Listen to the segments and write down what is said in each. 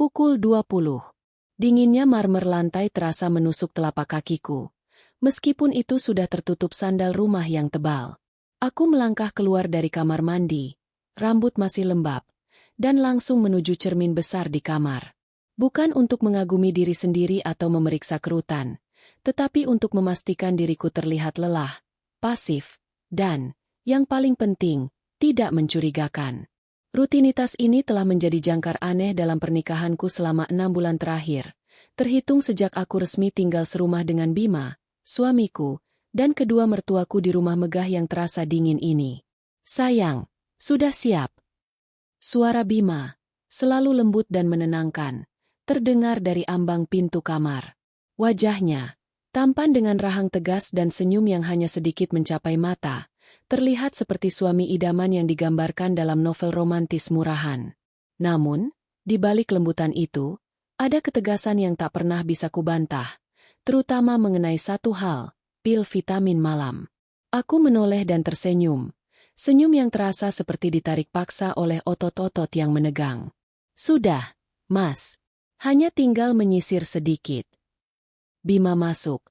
Pukul 20. Dinginnya marmer lantai terasa menusuk telapak kakiku. Meskipun itu sudah tertutup sandal rumah yang tebal. Aku melangkah keluar dari kamar mandi. Rambut masih lembab. Dan langsung menuju cermin besar di kamar. Bukan untuk mengagumi diri sendiri atau memeriksa kerutan. Tetapi untuk memastikan diriku terlihat lelah, pasif, dan, yang paling penting, tidak mencurigakan. Rutinitas ini telah menjadi jangkar aneh dalam pernikahanku selama 6 bulan terakhir, terhitung sejak aku resmi tinggal serumah dengan Bima, suamiku, dan kedua mertuaku di rumah megah yang terasa dingin ini. Sayang, sudah siap. Suara Bima, selalu lembut dan menenangkan, terdengar dari ambang pintu kamar. Wajahnya, tampan dengan rahang tegas dan senyum yang hanya sedikit mencapai mata, terlihat seperti suami idaman yang digambarkan dalam novel romantis murahan. Namun, di balik lembutan itu, ada ketegasan yang tak pernah bisa kubantah, terutama mengenai satu hal, pil vitamin malam. Aku menoleh dan tersenyum, senyum yang terasa seperti ditarik paksa oleh otot-otot yang menegang. Sudah, Mas, hanya tinggal menyisir sedikit. Bima masuk,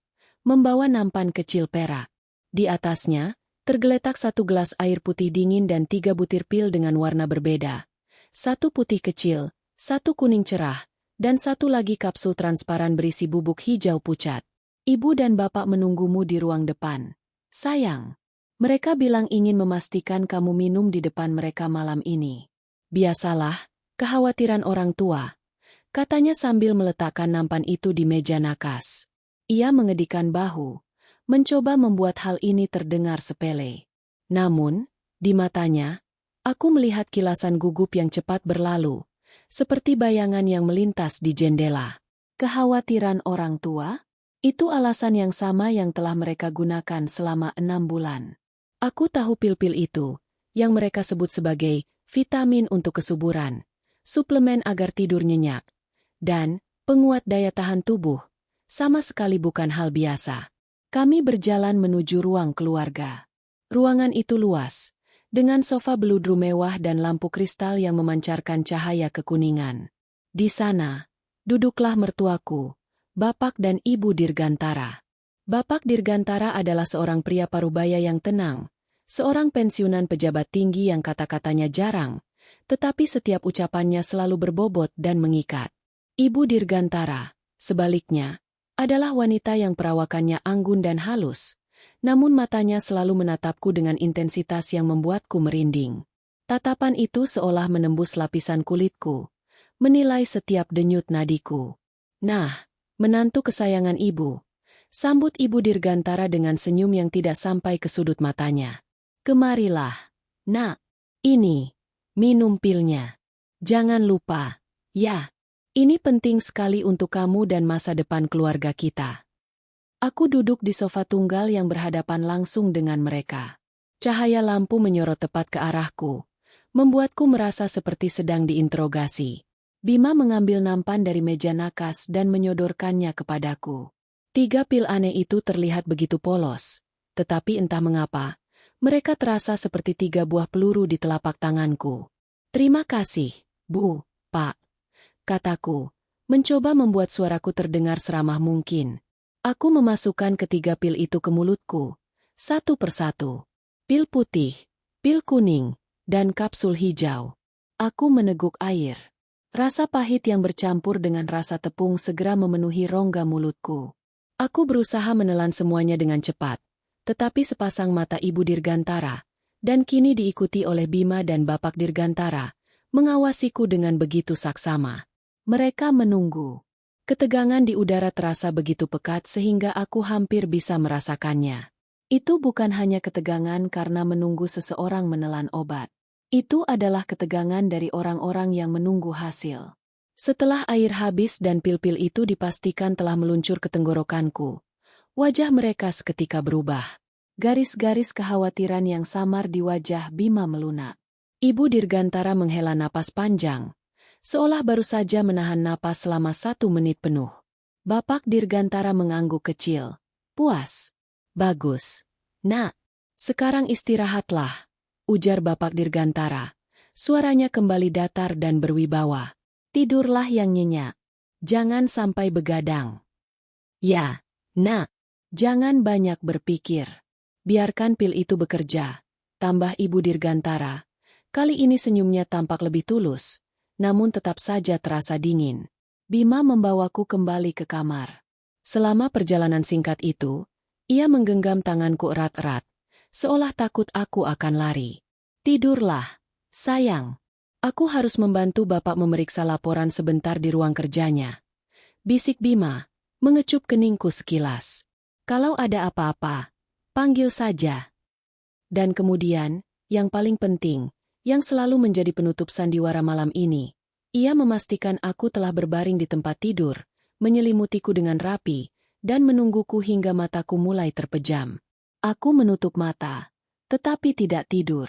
membawa nampan kecil perak. Di atasnya, tergeletak satu gelas air putih dingin dan 3 butir pil dengan warna berbeda. Satu putih kecil, satu kuning cerah, dan satu lagi kapsul transparan berisi bubuk hijau pucat. Ibu dan bapak menunggumu di ruang depan. Sayang, mereka bilang ingin memastikan kamu minum di depan mereka malam ini. Biasalah, kekhawatiran orang tua, katanya sambil meletakkan nampan itu di meja nakas. Ia mengedikkan bahu, mencoba membuat hal ini terdengar sepele. Namun, di matanya, aku melihat kilasan gugup yang cepat berlalu, seperti bayangan yang melintas di jendela. Kekhawatiran orang tua? Itu alasan yang sama yang telah mereka gunakan selama 6 bulan. Aku tahu pil-pil itu, yang mereka sebut sebagai vitamin untuk kesuburan, suplemen agar tidur nyenyak, dan penguat daya tahan tubuh, sama sekali bukan hal biasa. Kami berjalan menuju ruang keluarga. Ruangan itu luas, dengan sofa beludru mewah dan lampu kristal yang memancarkan cahaya kekuningan. Di sana, duduklah mertuaku, Bapak dan Ibu Dirgantara. Bapak Dirgantara adalah seorang pria parubaya yang tenang, seorang pensiunan pejabat tinggi yang kata-katanya jarang, tetapi setiap ucapannya selalu berbobot dan mengikat. Ibu Dirgantara, sebaliknya, adalah wanita yang perawakannya anggun dan halus, namun matanya selalu menatapku dengan intensitas yang membuatku merinding. Tatapan itu seolah menembus lapisan kulitku, menilai setiap denyut nadiku. Nah, menantu kesayangan ibu, sambut Ibu Dirgantara dengan senyum yang tidak sampai ke sudut matanya. Kemarilah, nak, ini, minum pilnya. Jangan lupa, ya. Ini penting sekali untuk kamu dan masa depan keluarga kita. Aku duduk di sofa tunggal yang berhadapan langsung dengan mereka. Cahaya lampu menyorot tepat ke arahku, membuatku merasa seperti sedang diinterogasi. Bima mengambil nampan dari meja nakas dan menyodorkannya kepadaku. 3 pil aneh itu terlihat begitu polos, tetapi entah mengapa, mereka terasa seperti 3 buah peluru di telapak tanganku. Terima kasih, Bu, Pak. Kataku, mencoba membuat suaraku terdengar seramah mungkin. Aku memasukkan ketiga pil itu ke mulutku, satu persatu. Pil putih, pil kuning, dan kapsul hijau. Aku meneguk air. Rasa pahit yang bercampur dengan rasa tepung segera memenuhi rongga mulutku. Aku berusaha menelan semuanya dengan cepat, tetapi sepasang mata Ibu Dirgantara, dan kini diikuti oleh Bima dan Bapak Dirgantara, mengawasiku dengan begitu saksama. Mereka menunggu. Ketegangan di udara terasa begitu pekat sehingga aku hampir bisa merasakannya. Itu bukan hanya ketegangan karena menunggu seseorang menelan obat. Itu adalah ketegangan dari orang-orang yang menunggu hasil. Setelah air habis dan pil-pil itu dipastikan telah meluncur ke tenggorokanku, wajah mereka seketika berubah. Garis-garis kekhawatiran yang samar di wajah Bima melunak. Ibu Dirgantara menghela napas panjang, seolah baru saja menahan napas selama 1 menit penuh. Bapak Dirgantara mengangguk kecil. Puas. Bagus. Nak, sekarang istirahatlah, ujar Bapak Dirgantara. Suaranya kembali datar dan berwibawa. Tidurlah yang nyenyak. Jangan sampai begadang. Ya, nak. Jangan banyak berpikir. Biarkan pil itu bekerja. Tambah Ibu Dirgantara. Kali ini senyumnya tampak lebih tulus, namun tetap saja terasa dingin. Bima membawaku kembali ke kamar. Selama perjalanan singkat itu, ia menggenggam tanganku erat-erat, seolah takut aku akan lari. Tidurlah, sayang. Aku harus membantu Bapak memeriksa laporan sebentar di ruang kerjanya. Bisik Bima, mengecup keningku sekilas. Kalau ada apa-apa, panggil saja. Dan kemudian, yang paling penting, yang selalu menjadi penutup sandiwara malam ini, ia memastikan aku telah berbaring di tempat tidur, menyelimutiku dengan rapi, dan menungguku hingga mataku mulai terpejam. Aku menutup mata, tetapi tidak tidur.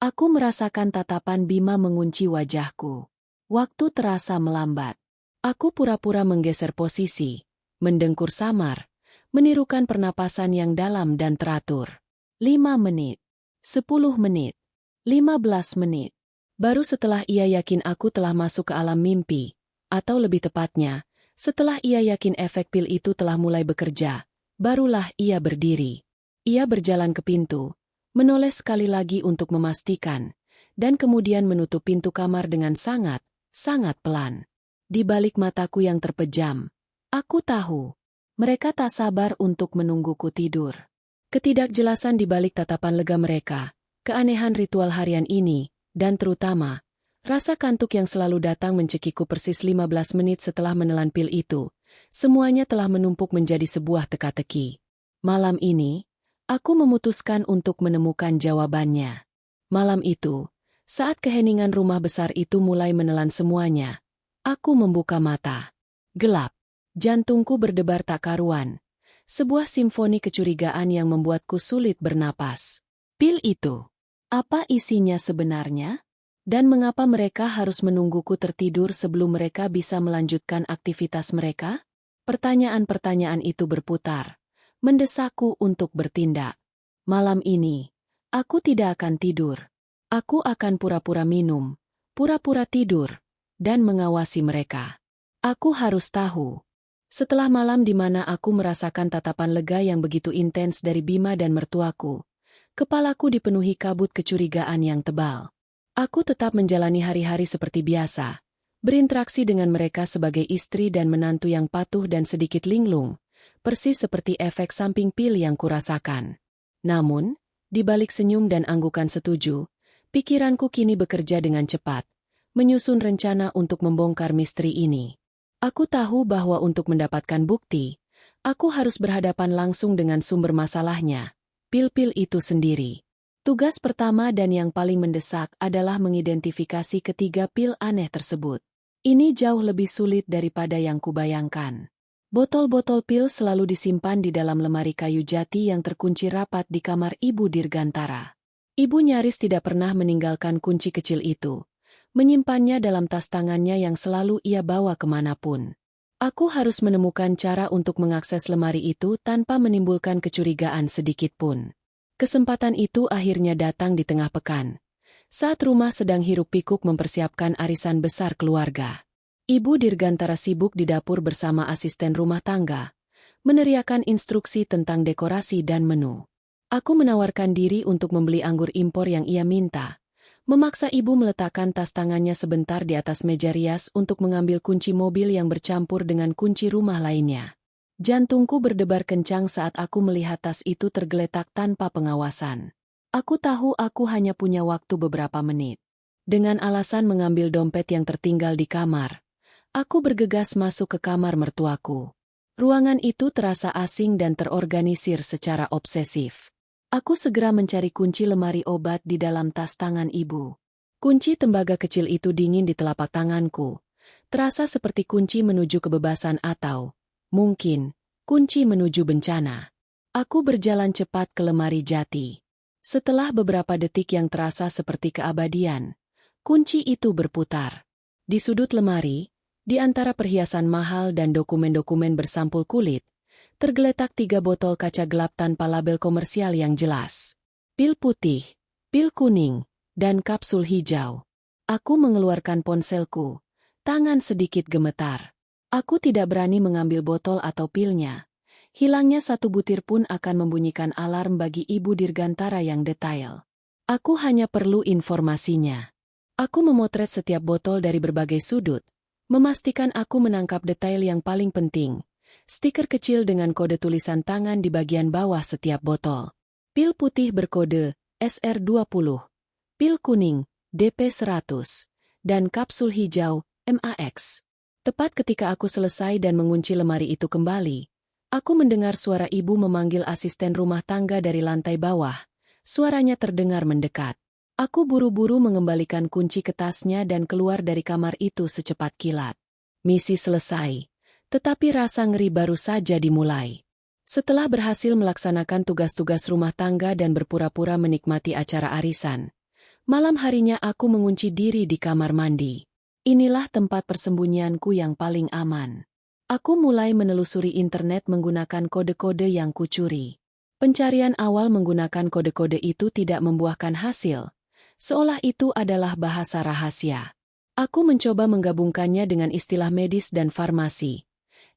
Aku merasakan tatapan Bima mengunci wajahku. Waktu terasa melambat. Aku pura-pura menggeser posisi, mendengkur samar, menirukan pernapasan yang dalam dan teratur. 5 menit, 10 menit, 15 menit. Baru setelah ia yakin aku telah masuk ke alam mimpi, atau lebih tepatnya, setelah ia yakin efek pil itu telah mulai bekerja, barulah ia berdiri. Ia berjalan ke pintu, menoleh sekali lagi untuk memastikan, dan kemudian menutup pintu kamar dengan sangat, sangat pelan. Di balik mataku yang terpejam, aku tahu, mereka tak sabar untuk menungguku tidur. Ketidakjelasan di balik tatapan lega mereka, keanehan ritual harian ini, dan terutama, rasa kantuk yang selalu datang mencekiku persis 15 menit setelah menelan pil itu, semuanya telah menumpuk menjadi sebuah teka-teki. Malam ini, aku memutuskan untuk menemukan jawabannya. Malam itu, saat keheningan rumah besar itu mulai menelan semuanya, aku membuka mata. Gelap. Jantungku berdebar tak karuan. Sebuah simfoni kecurigaan yang membuatku sulit bernapas. Pil itu. Apa isinya sebenarnya? Dan mengapa mereka harus menungguku tertidur sebelum mereka bisa melanjutkan aktivitas mereka? Pertanyaan-pertanyaan itu berputar, mendesakku untuk bertindak. Malam ini, aku tidak akan tidur. Aku akan pura-pura minum, pura-pura tidur, dan mengawasi mereka. Aku harus tahu. Setelah malam di mana aku merasakan tatapan lega yang begitu intens dari Bima dan mertuaku, kepalaku dipenuhi kabut kecurigaan yang tebal. Aku tetap menjalani hari-hari seperti biasa, berinteraksi dengan mereka sebagai istri dan menantu yang patuh dan sedikit linglung, persis seperti efek samping pil yang kurasakan. Namun, di balik senyum dan anggukan setuju, pikiranku kini bekerja dengan cepat, menyusun rencana untuk membongkar misteri ini. Aku tahu bahwa untuk mendapatkan bukti, aku harus berhadapan langsung dengan sumber masalahnya, pil-pil itu sendiri. Tugas pertama dan yang paling mendesak adalah mengidentifikasi ketiga pil aneh tersebut. Ini jauh lebih sulit daripada yang kubayangkan. Botol-botol pil selalu disimpan di dalam lemari kayu jati yang terkunci rapat di kamar Ibu Dirgantara. Ibu nyaris tidak pernah meninggalkan kunci kecil itu, menyimpannya dalam tas tangannya yang selalu ia bawa kemanapun. Aku harus menemukan cara untuk mengakses lemari itu tanpa menimbulkan kecurigaan sedikitpun. Kesempatan itu akhirnya datang di tengah pekan, saat rumah sedang hiruk-pikuk mempersiapkan arisan besar keluarga. Ibu Dirgantara sibuk di dapur bersama asisten rumah tangga, meneriakan instruksi tentang dekorasi dan menu. Aku menawarkan diri untuk membeli anggur impor yang ia minta, memaksa ibu meletakkan tas tangannya sebentar di atas meja rias untuk mengambil kunci mobil yang bercampur dengan kunci rumah lainnya. Jantungku berdebar kencang saat aku melihat tas itu tergeletak tanpa pengawasan. Aku tahu aku hanya punya waktu beberapa menit. Dengan alasan mengambil dompet yang tertinggal di kamar, aku bergegas masuk ke kamar mertuaku. Ruangan itu terasa asing dan terorganisir secara obsesif. Aku segera mencari kunci lemari obat di dalam tas tangan ibu. Kunci tembaga kecil itu dingin di telapak tanganku, terasa seperti kunci menuju kebebasan atau, mungkin, kunci menuju bencana. Aku berjalan cepat ke lemari jati. Setelah beberapa detik yang terasa seperti keabadian, kunci itu berputar. Di sudut lemari, di antara perhiasan mahal dan dokumen-dokumen bersampul kulit, tergeletak 3 botol kaca gelap tanpa label komersial yang jelas. Pil putih, pil kuning, dan kapsul hijau. Aku mengeluarkan ponselku, Tangan sedikit gemetar. Aku tidak berani mengambil botol atau pilnya. Hilangnya satu butir pun akan membunyikan alarm bagi Ibu Dirgantara yang detail. Aku hanya perlu informasinya. Aku memotret setiap botol dari berbagai sudut, memastikan aku menangkap detail yang paling penting. Stiker kecil dengan kode tulisan tangan di bagian bawah setiap botol. Pil putih berkode SR20, pil kuning DP100, dan kapsul hijau MAX. Tepat ketika aku selesai dan mengunci lemari itu kembali, aku mendengar suara ibu memanggil asisten rumah tangga dari lantai bawah. Suaranya terdengar mendekat. Aku buru-buru mengembalikan kunci ke tasnya dan keluar dari kamar itu secepat kilat. Misi selesai, tetapi rasa ngeri baru saja dimulai. Setelah berhasil melaksanakan tugas-tugas rumah tangga dan berpura-pura menikmati acara arisan, malam harinya aku mengunci diri di kamar mandi. Inilah tempat persembunyianku yang paling aman. Aku mulai menelusuri internet menggunakan kode-kode yang kucuri. Pencarian awal menggunakan kode-kode itu tidak membuahkan hasil, seolah itu adalah bahasa rahasia. Aku mencoba menggabungkannya dengan istilah medis dan farmasi.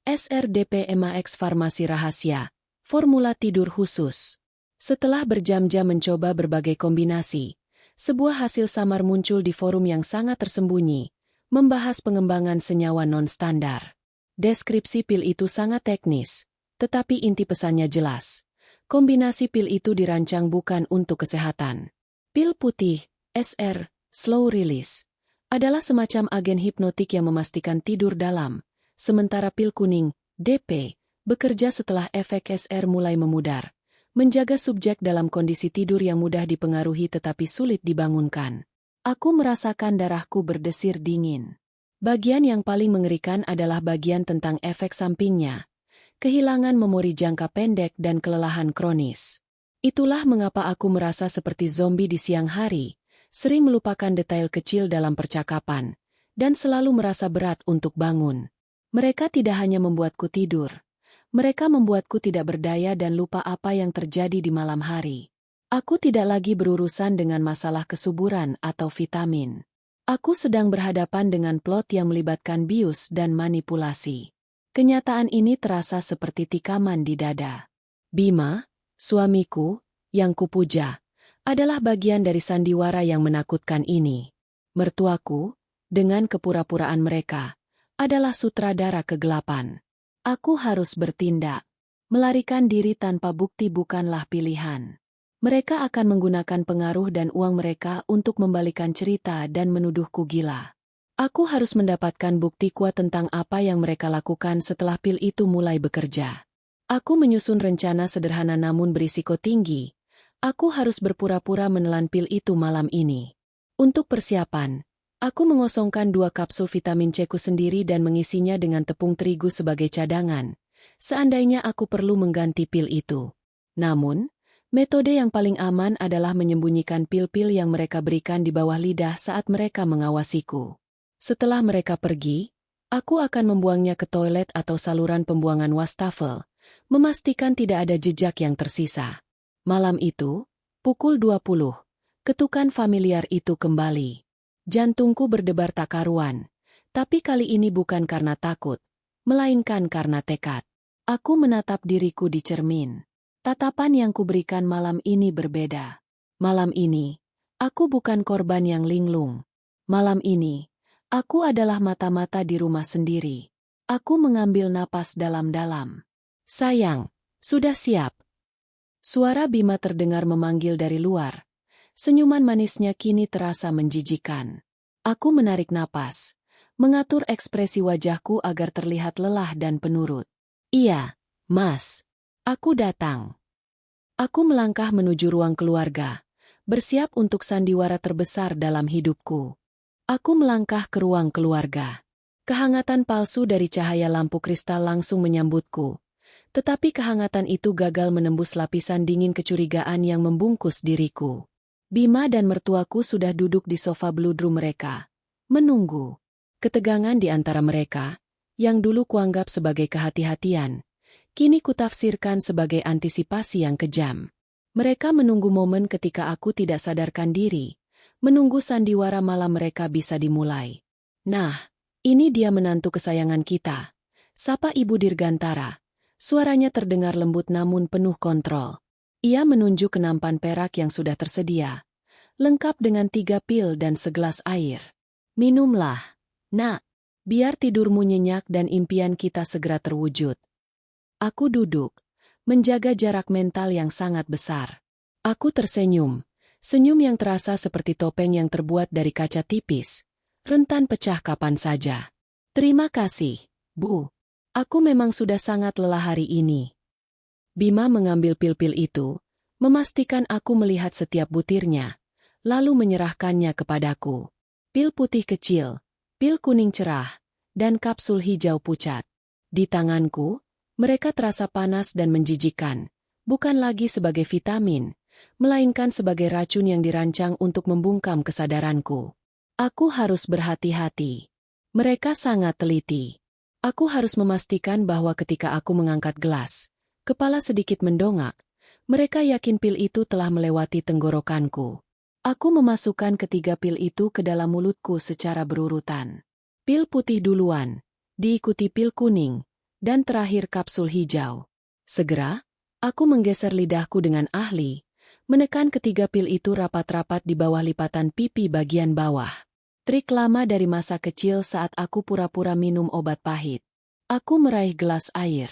SRDP MAX farmasi rahasia, formula tidur khusus. Setelah berjam-jam mencoba berbagai kombinasi, sebuah hasil samar muncul di forum yang sangat tersembunyi, membahas pengembangan senyawa non-standar. Deskripsi pil itu sangat teknis, tetapi inti pesannya jelas. Kombinasi pil itu dirancang bukan untuk kesehatan. Pil putih, SR, slow release, adalah semacam agen hipnotik yang memastikan tidur dalam, sementara pil kuning, DP, bekerja setelah efek SR mulai memudar, menjaga subjek dalam kondisi tidur yang mudah dipengaruhi tetapi sulit dibangunkan. Aku merasakan darahku berdesir dingin. Bagian yang paling mengerikan adalah bagian tentang efek sampingnya. Kehilangan memori jangka pendek dan kelelahan kronis. Itulah mengapa aku merasa seperti zombie di siang hari, sering melupakan detail kecil dalam percakapan, dan selalu merasa berat untuk bangun. Mereka tidak hanya membuatku tidur, mereka membuatku tidak berdaya dan lupa apa yang terjadi di malam hari. Aku tidak lagi berurusan dengan masalah kesuburan atau vitamin. Aku sedang berhadapan dengan plot yang melibatkan bius dan manipulasi. Kenyataan ini terasa seperti tikaman di dada. Bima, suamiku, yang kupuja, adalah bagian dari sandiwara yang menakutkan ini. Mertuaku, dengan kepura-puraan mereka, adalah sutradara kegelapan. Aku harus bertindak. Melarikan diri tanpa bukti bukanlah pilihan. Mereka akan menggunakan pengaruh dan uang mereka untuk membalikan cerita dan menuduhku gila. Aku harus mendapatkan bukti kuat tentang apa yang mereka lakukan setelah pil itu mulai bekerja. Aku menyusun rencana sederhana namun berisiko tinggi. Aku harus berpura-pura menelan pil itu malam ini. Untuk persiapan, aku mengosongkan 2 kapsul vitamin C-ku sendiri dan mengisinya dengan tepung terigu sebagai cadangan, seandainya aku perlu mengganti pil itu. Namun, metode yang paling aman adalah menyembunyikan pil-pil yang mereka berikan di bawah lidah saat mereka mengawasiku. Setelah mereka pergi, aku akan membuangnya ke toilet atau saluran pembuangan wastafel, memastikan tidak ada jejak yang tersisa. Malam itu, pukul 20, ketukan familiar itu kembali. Jantungku berdebar tak karuan, tapi kali ini bukan karena takut, melainkan karena tekad. Aku menatap diriku di cermin. Tatapan yang kuberikan malam ini berbeda. Malam ini, aku bukan korban yang linglung. Malam ini, aku adalah mata-mata di rumah sendiri. Aku mengambil napas dalam-dalam. Sayang, sudah siap. Suara Bima terdengar memanggil dari luar. Senyuman manisnya kini terasa menjijikan. Aku menarik napas, mengatur ekspresi wajahku agar terlihat lelah dan penurut. Iya, Mas. Aku datang. Aku melangkah menuju ruang keluarga, bersiap untuk sandiwara terbesar dalam hidupku. Aku melangkah ke ruang keluarga. Kehangatan palsu dari cahaya lampu kristal langsung menyambutku, tetapi kehangatan itu gagal menembus lapisan dingin kecurigaan yang membungkus diriku. Bima dan mertuaku sudah duduk di sofa bludru mereka, menunggu. Ketegangan di antara mereka, yang dulu kuanggap sebagai kehati-hatian, kini kutafsirkan sebagai antisipasi yang kejam. Mereka menunggu momen ketika aku tidak sadarkan diri, menunggu sandiwara malam mereka bisa dimulai. Nah, Ini dia menantu kesayangan kita. Sapa Ibu Dirgantara. Suaranya terdengar lembut namun penuh kontrol. Ia menunjuk ke nampan perak yang sudah tersedia, lengkap dengan 3 pil dan segelas air. Minumlah, nak, biar tidurmu nyenyak dan impian kita segera terwujud. Aku duduk, menjaga jarak mental yang sangat besar. Aku tersenyum, senyum yang terasa seperti topeng yang terbuat dari kaca tipis, rentan pecah kapan saja. Terima kasih, Bu. Aku memang sudah sangat lelah hari ini. Bima mengambil pil-pil itu, memastikan aku melihat setiap butirnya, lalu menyerahkannya kepadaku. Pil putih kecil, pil kuning cerah, dan kapsul hijau pucat. Di tanganku, mereka terasa panas dan menjijikkan, bukan lagi sebagai vitamin, melainkan sebagai racun yang dirancang untuk membungkam kesadaranku. Aku harus berhati-hati. Mereka sangat teliti. Aku harus memastikan bahwa ketika aku mengangkat gelas, kepala sedikit mendongak, mereka yakin pil itu telah melewati tenggorokanku. Aku memasukkan ketiga pil itu ke dalam mulutku secara berurutan. Pil putih duluan, diikuti pil kuning, dan terakhir kapsul hijau. Segera, aku menggeser lidahku dengan ahli, menekan ketiga pil itu rapat-rapat di bawah lipatan pipi bagian bawah. Trik lama dari masa kecil saat aku pura-pura minum obat pahit. Aku meraih gelas air.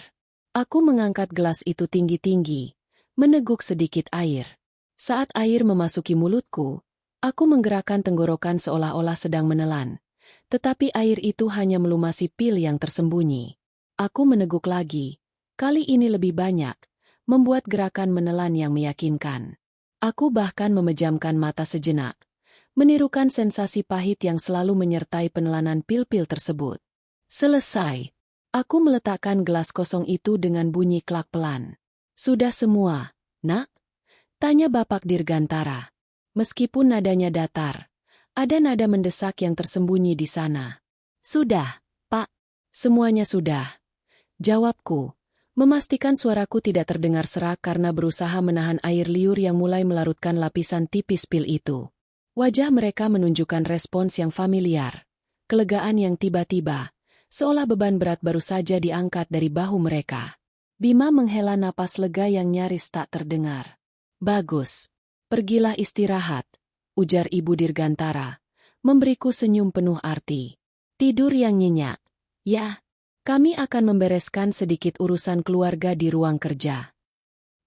Aku mengangkat gelas itu tinggi-tinggi, meneguk sedikit air. Saat air memasuki mulutku, aku menggerakkan tenggorokan seolah-olah sedang menelan. Tetapi air itu hanya melumasi pil yang tersembunyi. Aku meneguk lagi, kali ini lebih banyak, membuat gerakan menelan yang meyakinkan. Aku bahkan memejamkan mata sejenak, menirukan sensasi pahit yang selalu menyertai penelanan pil-pil tersebut. Selesai. Aku meletakkan gelas kosong itu dengan bunyi klak pelan. Sudah semua, nak? Tanya Bapak Dirgantara. Meskipun nadanya datar, ada nada mendesak yang tersembunyi di sana. Sudah, Pak. Semuanya sudah. Jawabku, memastikan suaraku tidak terdengar serak karena berusaha menahan air liur yang mulai melarutkan lapisan tipis pil itu. Wajah mereka menunjukkan respons yang familiar, kelegaan yang tiba-tiba, seolah beban berat baru saja diangkat dari bahu mereka. Bima menghela napas lega yang nyaris tak terdengar. Bagus. Pergilah istirahat, ujar Ibu Dirgantara, memberiku senyum penuh arti. Tidur yang nyenyak. Ya, kami akan membereskan sedikit urusan keluarga di ruang kerja.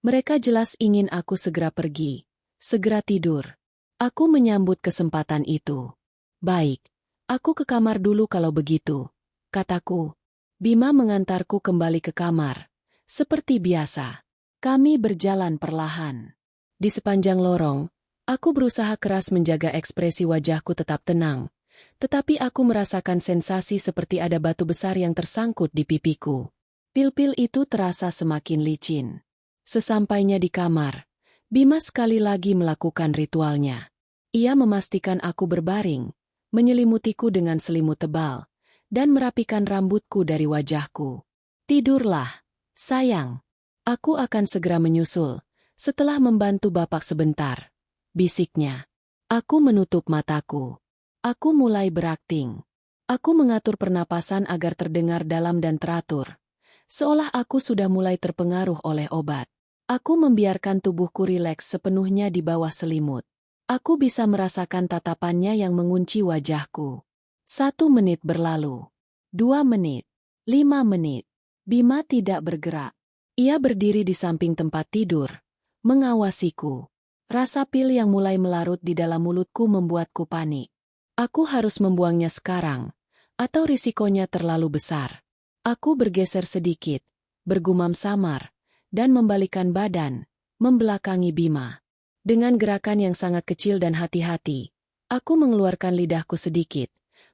Mereka jelas ingin aku segera pergi, segera tidur. Aku menyambut kesempatan itu. Baik, aku ke kamar dulu kalau begitu, kataku. Bima mengantarku kembali ke kamar. Seperti biasa, kami berjalan perlahan. Di sepanjang lorong, aku berusaha keras menjaga ekspresi wajahku tetap tenang, tetapi aku merasakan sensasi seperti ada batu besar yang tersangkut di pipiku. Pil-pil itu terasa semakin licin. Sesampainya di kamar, Bima sekali lagi melakukan ritualnya. Ia memastikan aku berbaring, menyelimutiku dengan selimut tebal, dan merapikan rambutku dari wajahku. Tidurlah, sayang. Aku akan segera menyusul, setelah membantu Bapak sebentar, bisiknya. Aku menutup mataku. Aku mulai berakting. Aku mengatur pernapasan agar terdengar dalam dan teratur, seolah aku sudah mulai terpengaruh oleh obat. Aku membiarkan tubuhku rileks sepenuhnya di bawah selimut. Aku bisa merasakan tatapannya yang mengunci wajahku. 1 menit berlalu. 2 menit. 5 menit. Bima tidak bergerak. Ia berdiri di samping tempat tidur, mengawasiku. Rasa pil yang mulai melarut di dalam mulutku membuatku panik. Aku harus membuangnya sekarang, atau risikonya terlalu besar. Aku bergeser sedikit, bergumam samar, dan membalikkan badan, membelakangi Bima. Dengan gerakan yang sangat kecil dan hati-hati, aku mengeluarkan lidahku sedikit,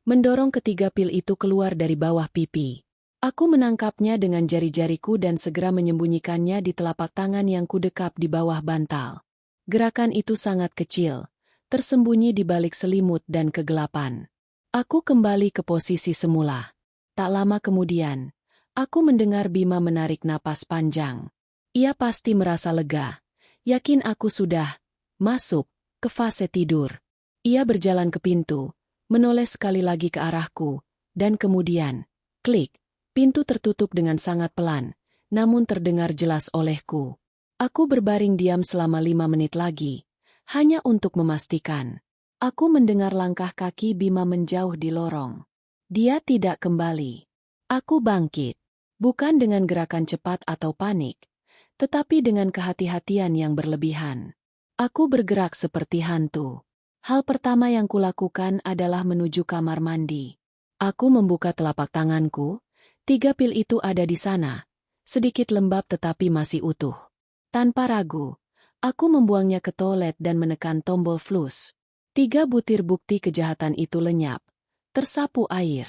mendorong ketiga pil itu keluar dari bawah pipi. Aku menangkapnya dengan jari-jariku dan segera menyembunyikannya di telapak tangan yang kudekap di bawah bantal. Gerakan itu sangat kecil, tersembunyi di balik selimut dan kegelapan. Aku kembali ke posisi semula. Tak lama kemudian, aku mendengar Bima menarik napas panjang. Ia pasti merasa lega, yakin aku sudah masuk ke fase tidur. Ia berjalan ke pintu, menoleh sekali lagi ke arahku, Dan kemudian, klik, pintu tertutup dengan sangat pelan, namun terdengar jelas olehku. Aku berbaring diam selama 5 menit lagi, hanya untuk memastikan. Aku mendengar langkah kaki Bima menjauh di lorong. Dia tidak kembali. Aku bangkit, bukan dengan gerakan cepat atau panik, tetapi dengan kehati-hatian yang berlebihan. Aku bergerak seperti hantu. Hal pertama yang kulakukan adalah menuju kamar mandi. Aku membuka telapak tanganku, 3 pil itu ada di sana, sedikit lembab tetapi masih utuh. Tanpa ragu, aku membuangnya ke toilet dan menekan tombol flush. 3 butir bukti kejahatan itu lenyap, tersapu air.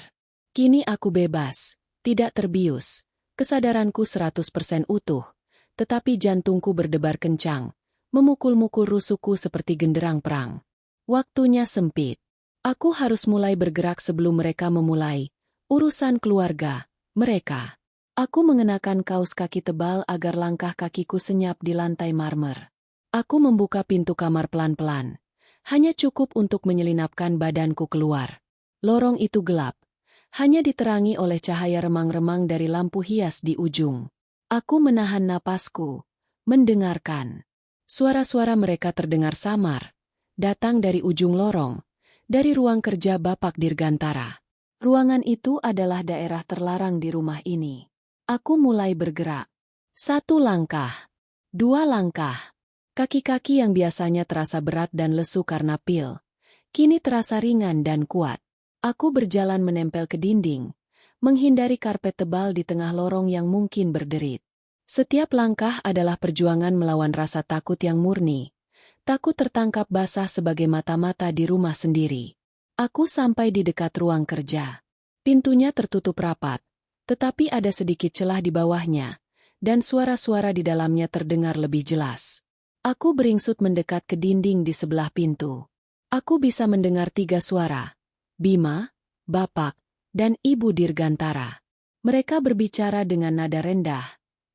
Kini aku bebas, tidak terbius, kesadaranku 100% utuh, tetapi jantungku berdebar kencang, memukul-mukul rusukku seperti genderang perang. Waktunya sempit. Aku harus mulai bergerak sebelum mereka memulai urusan keluarga mereka. Aku mengenakan kaos kaki tebal agar langkah kakiku senyap di lantai marmer. Aku membuka pintu kamar pelan-pelan. Hanya cukup untuk menyelinapkan badanku keluar. Lorong itu gelap. Hanya diterangi oleh cahaya remang-remang dari lampu hias di ujung. Aku menahan napasku, mendengarkan. Suara-suara mereka terdengar samar. Datang dari ujung lorong, dari ruang kerja Bapak Dirgantara. Ruangan itu adalah daerah terlarang di rumah ini. Aku mulai bergerak. 1 langkah, 2 langkah. Kaki-kaki yang biasanya terasa berat dan lesu karena pil, kini terasa ringan dan kuat. Aku berjalan menempel ke dinding, menghindari karpet tebal di tengah lorong yang mungkin berderit. Setiap langkah adalah perjuangan melawan rasa takut yang murni. Takut tertangkap basah sebagai mata-mata di rumah sendiri. Aku sampai di dekat ruang kerja. Pintunya tertutup rapat, tetapi ada sedikit celah di bawahnya, dan suara-suara di dalamnya terdengar lebih jelas. Aku beringsut mendekat ke dinding di sebelah pintu. Aku bisa mendengar 3 suara. Bima, Bapak, dan Ibu Dirgantara. Mereka berbicara dengan nada rendah,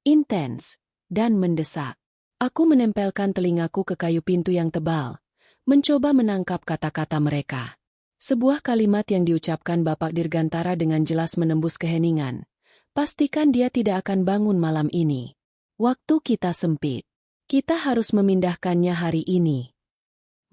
intens, dan mendesak. Aku menempelkan telingaku ke kayu pintu yang tebal, mencoba menangkap kata-kata mereka. Sebuah kalimat yang diucapkan Bapak Dirgantara dengan jelas menembus keheningan. Pastikan dia tidak akan bangun malam ini. Waktu kita sempit. Kita harus memindahkannya hari ini.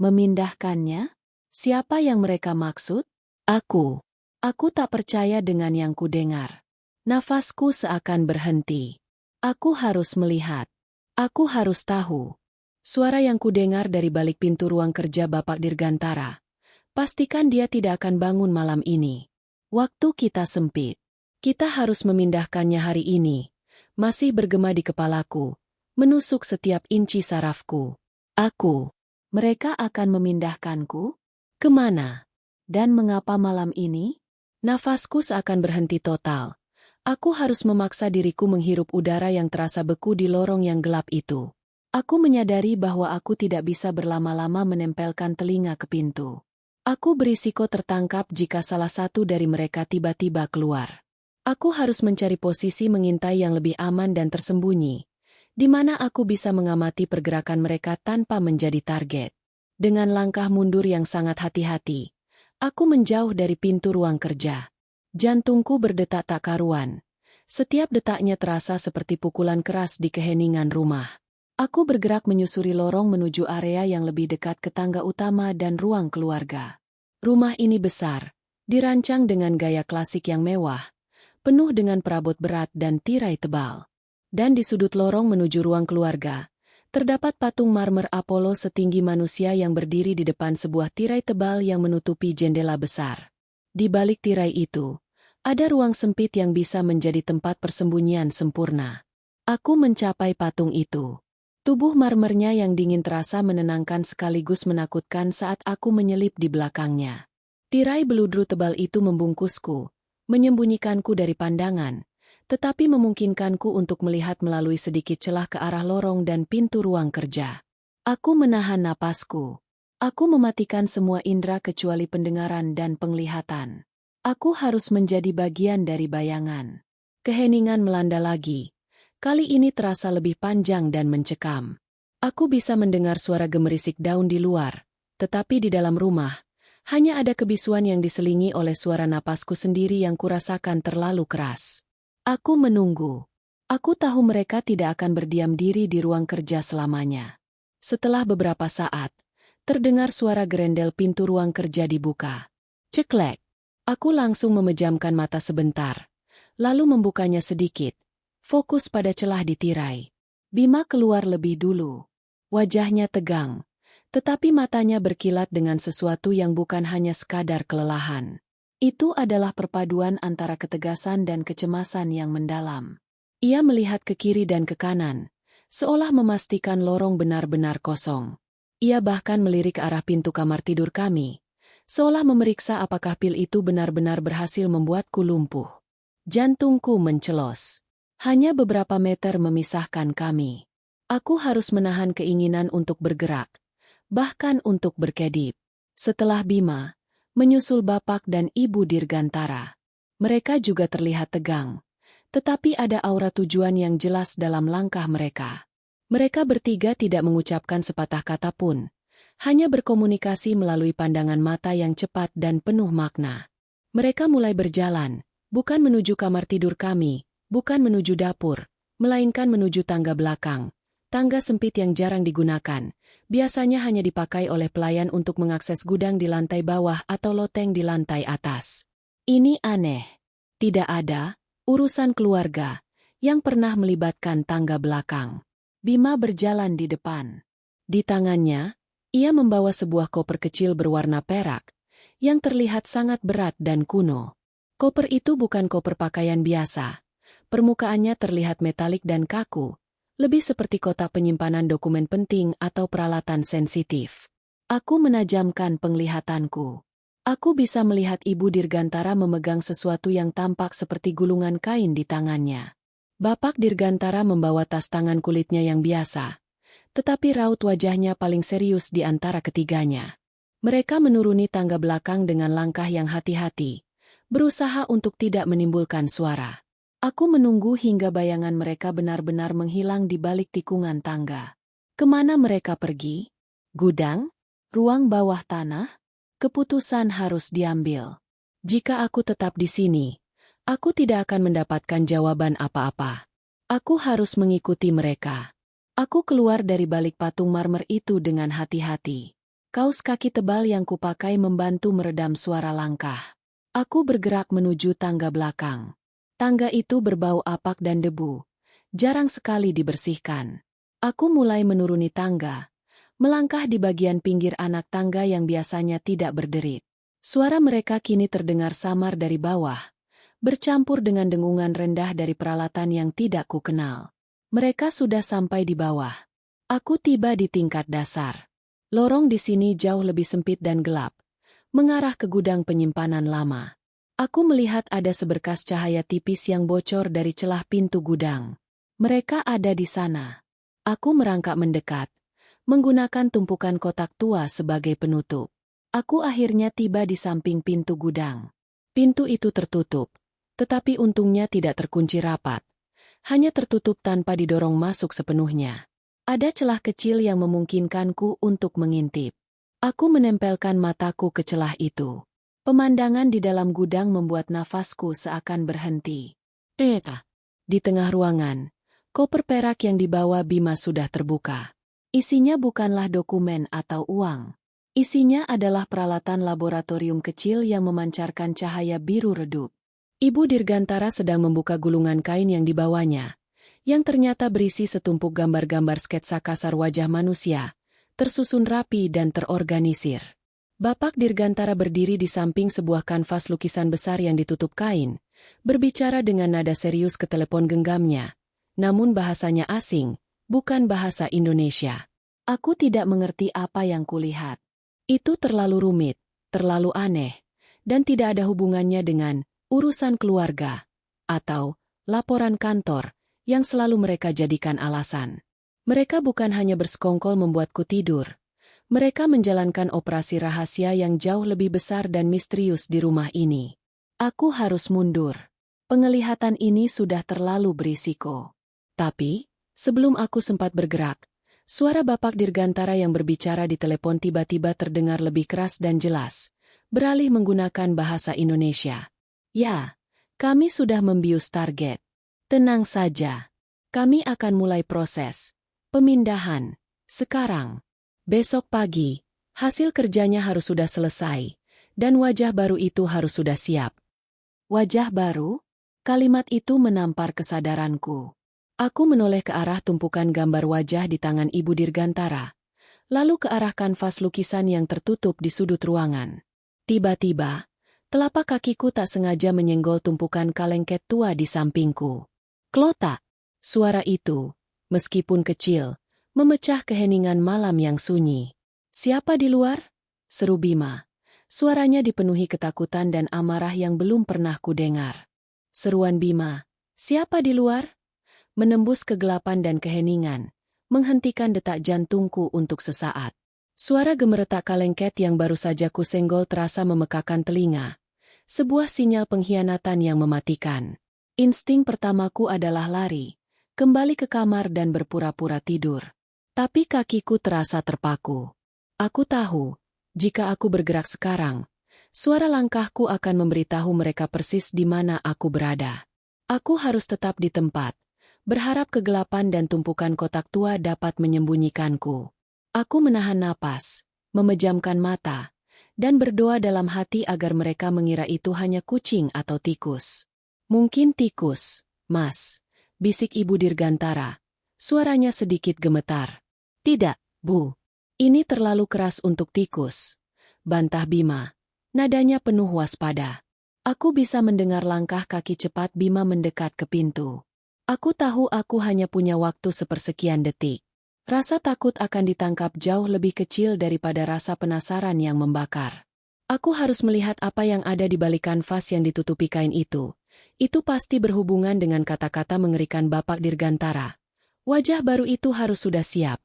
Memindahkannya? Siapa yang mereka maksud? Aku. Aku tak percaya dengan yang kudengar. Nafasku seakan berhenti. Aku harus melihat. Aku harus tahu. Suara yang kudengar dari balik pintu ruang kerja Bapak Dirgantara. Pastikan dia tidak akan bangun malam ini. Waktu kita sempit. Kita harus memindahkannya hari ini. Masih bergema di kepalaku, menusuk setiap inci sarafku. Aku. Mereka akan memindahkanku? Kemana? Dan mengapa malam ini? Nafasku seakan berhenti total. Aku harus memaksa diriku menghirup udara yang terasa beku di lorong yang gelap itu. Aku menyadari bahwa aku tidak bisa berlama-lama menempelkan telinga ke pintu. Aku berisiko tertangkap jika salah satu dari mereka tiba-tiba keluar. Aku harus mencari posisi mengintai yang lebih aman dan tersembunyi, di mana aku bisa mengamati pergerakan mereka tanpa menjadi target. Dengan langkah mundur yang sangat hati-hati, aku menjauh dari pintu ruang kerja. Jantungku berdetak tak karuan. Setiap detaknya terasa seperti pukulan keras di keheningan rumah. Aku bergerak menyusuri lorong menuju area yang lebih dekat ke tangga utama dan ruang keluarga. Rumah ini besar, dirancang dengan gaya klasik yang mewah, penuh dengan perabot berat dan tirai tebal. Dan di sudut lorong menuju ruang keluarga, terdapat patung marmer Apollo setinggi manusia yang berdiri di depan sebuah tirai tebal yang menutupi jendela besar. Di balik tirai itu, ada ruang sempit yang bisa menjadi tempat persembunyian sempurna. Aku mencapai patung itu. Tubuh marmernya yang dingin terasa menenangkan sekaligus menakutkan saat aku menyelip di belakangnya. Tirai beludru tebal itu membungkusku, menyembunyikanku dari pandangan, tetapi memungkinkanku untuk melihat melalui sedikit celah ke arah lorong dan pintu ruang kerja. Aku menahan napasku. Aku mematikan semua indera kecuali pendengaran dan penglihatan. Aku harus menjadi bagian dari bayangan. Keheningan melanda lagi. Kali ini terasa lebih panjang dan mencekam. Aku bisa mendengar suara gemerisik daun di luar, tetapi di dalam rumah, Hanya ada kebisuan yang diselingi oleh suara napasku sendiri yang kurasakan terlalu keras. Aku menunggu. Aku tahu mereka tidak akan berdiam diri di ruang kerja selamanya. Setelah beberapa saat, terdengar suara gerendel pintu ruang kerja dibuka. Ceklek. Aku langsung memejamkan mata sebentar, lalu membukanya sedikit, fokus pada celah di tirai. Bima keluar lebih dulu. Wajahnya tegang, tetapi matanya berkilat dengan sesuatu yang bukan hanya sekadar kelelahan. Itu adalah perpaduan antara ketegasan dan kecemasan yang mendalam. Ia melihat ke kiri dan ke kanan, seolah memastikan lorong benar-benar kosong. Ia bahkan melirik ke arah pintu kamar tidur kami, seolah memeriksa apakah pil itu benar-benar berhasil membuatku lumpuh. Jantungku mencelos. Hanya beberapa meter memisahkan kami. Aku harus menahan keinginan untuk bergerak, bahkan untuk berkedip. Setelah Bima, menyusul Bapak dan Ibu Dirgantara. Mereka juga terlihat tegang, tetapi ada aura tujuan yang jelas dalam langkah mereka. Mereka bertiga tidak mengucapkan sepatah kata pun, hanya berkomunikasi melalui pandangan mata yang cepat dan penuh makna. Mereka mulai berjalan, bukan menuju kamar tidur kami, bukan menuju dapur, melainkan menuju tangga belakang. Tangga sempit yang jarang digunakan, biasanya hanya dipakai oleh pelayan untuk mengakses gudang di lantai bawah atau loteng di lantai atas. Ini aneh. Tidak ada urusan keluarga yang pernah melibatkan tangga belakang. Bima berjalan di depan. Di tangannya, ia membawa sebuah koper kecil berwarna perak, yang terlihat sangat berat dan kuno. Koper itu bukan koper pakaian biasa. Permukaannya terlihat metalik dan kaku, lebih seperti kotak penyimpanan dokumen penting atau peralatan sensitif. Aku menajamkan penglihatanku. Aku bisa melihat Ibu Dirgantara memegang sesuatu yang tampak seperti gulungan kain di tangannya. Bapak Dirgantara membawa tas tangan kulitnya yang biasa, tetapi raut wajahnya paling serius di antara ketiganya. Mereka menuruni tangga belakang dengan langkah yang hati-hati, berusaha untuk tidak menimbulkan suara. Aku menunggu hingga bayangan mereka benar-benar menghilang di balik tikungan tangga. Kemana mereka pergi? Gudang? Ruang bawah tanah? Keputusan harus diambil. Jika aku tetap di sini, aku tidak akan mendapatkan jawaban apa-apa. Aku harus mengikuti mereka. Aku keluar dari balik patung marmer itu dengan hati-hati. Kaos kaki tebal yang kupakai membantu meredam suara langkah. Aku bergerak menuju tangga belakang. Tangga itu berbau apak dan debu, jarang sekali dibersihkan. Aku mulai menuruni tangga, melangkah di bagian pinggir anak tangga yang biasanya tidak berderit. Suara mereka kini terdengar samar dari bawah, bercampur dengan dengungan rendah dari peralatan yang tidak kukenal. Mereka sudah sampai di bawah. Aku tiba di tingkat dasar. Lorong di sini jauh lebih sempit dan gelap, mengarah ke gudang penyimpanan lama. Aku melihat ada seberkas cahaya tipis yang bocor dari celah pintu gudang. Mereka ada di sana. Aku merangkak mendekat, menggunakan tumpukan kotak tua sebagai penutup. Aku akhirnya tiba di samping pintu gudang. Pintu itu tertutup, tetapi untungnya tidak terkunci rapat. Hanya tertutup tanpa didorong masuk sepenuhnya. Ada celah kecil yang memungkinkanku untuk mengintip. Aku menempelkan mataku ke celah itu. Pemandangan di dalam gudang membuat nafasku seakan berhenti. Di tengah ruangan, koper perak yang dibawa Bima sudah terbuka. Isinya bukanlah dokumen atau uang. Isinya adalah peralatan laboratorium kecil yang memancarkan cahaya biru redup. Ibu Dirgantara sedang membuka gulungan kain yang dibawanya, yang ternyata berisi setumpuk gambar-gambar sketsa kasar wajah manusia, tersusun rapi dan terorganisir. Bapak Dirgantara berdiri di samping sebuah kanvas lukisan besar yang ditutup kain, berbicara dengan nada serius ke telepon genggamnya, namun bahasanya asing, bukan bahasa Indonesia. Aku tidak mengerti apa yang kulihat. Itu terlalu rumit, terlalu aneh, dan tidak ada hubungannya dengan urusan keluarga atau laporan kantor yang selalu mereka jadikan alasan. Mereka bukan hanya bersekongkol membuatku tidur. Mereka menjalankan operasi rahasia yang jauh lebih besar dan misterius di rumah ini. Aku harus mundur. Penglihatan ini sudah terlalu berisiko. Tapi, sebelum aku sempat bergerak, suara Bapak Dirgantara yang berbicara di telepon tiba-tiba terdengar lebih keras dan jelas, beralih menggunakan bahasa Indonesia. Ya, kami sudah membius target. Tenang saja. Kami akan mulai proses pemindahan sekarang. Besok pagi, hasil kerjanya harus sudah selesai, dan wajah baru itu harus sudah siap. Wajah baru? Kalimat itu menampar kesadaranku. Aku menoleh ke arah tumpukan gambar wajah di tangan Ibu Dirgantara, lalu ke arah kanvas lukisan yang tertutup di sudut ruangan. Tiba-tiba, telapak kakiku tak sengaja menyenggol tumpukan kalengket tua di sampingku. Klotak! Suara itu, meskipun kecil, memecah keheningan malam yang sunyi. "Siapa di luar?" seru Bima. Suaranya dipenuhi ketakutan dan amarah yang belum pernah kudengar. Seruan Bima, "Siapa di luar?" menembus kegelapan dan keheningan, menghentikan detak jantungku untuk sesaat. Suara gemeretak kalengket yang baru saja kusenggol terasa memekakan telinga. Sebuah sinyal pengkhianatan yang mematikan. Insting pertamaku adalah lari, kembali ke kamar dan berpura-pura tidur. Tapi kakiku terasa terpaku. Aku tahu, jika aku bergerak sekarang, suara langkahku akan memberitahu mereka persis di mana aku berada. Aku harus tetap di tempat, berharap kegelapan dan tumpukan kotak tua dapat menyembunyikanku. Aku menahan napas, memejamkan mata, dan berdoa dalam hati agar mereka mengira itu hanya kucing atau tikus. "Mungkin tikus, Mas," bisik Ibu Dirgantara. Suaranya sedikit gemetar. "Tidak, Bu. Ini terlalu keras untuk tikus," bantah Bima. Nadanya penuh waspada. Aku bisa mendengar langkah kaki cepat Bima mendekat ke pintu. Aku tahu aku hanya punya waktu sepersekian detik. Rasa takut akan ditangkap jauh lebih kecil daripada rasa penasaran yang membakar. Aku harus melihat apa yang ada di balik kanvas yang ditutupi kain itu. Itu pasti berhubungan dengan kata-kata mengerikan Bapak Dirgantara. Wajah baru itu harus sudah siap.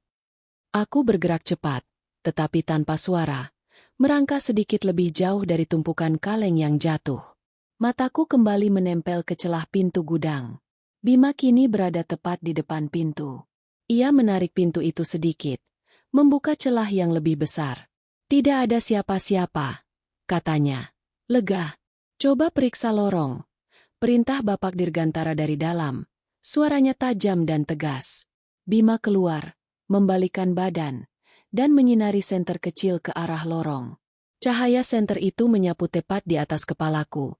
Aku bergerak cepat, tetapi tanpa suara, merangkak sedikit lebih jauh dari tumpukan kaleng yang jatuh. Mataku kembali menempel ke celah pintu gudang. Bima kini berada tepat di depan pintu. Ia menarik pintu itu sedikit, membuka celah yang lebih besar. "Tidak ada siapa-siapa," katanya. "Lega. Coba periksa lorong," perintah Bapak Dirgantara dari dalam. Suaranya tajam dan tegas. Bima keluar, membalikkan badan, dan menyinari senter kecil ke arah lorong. Cahaya senter itu menyapu tepat di atas kepalaku,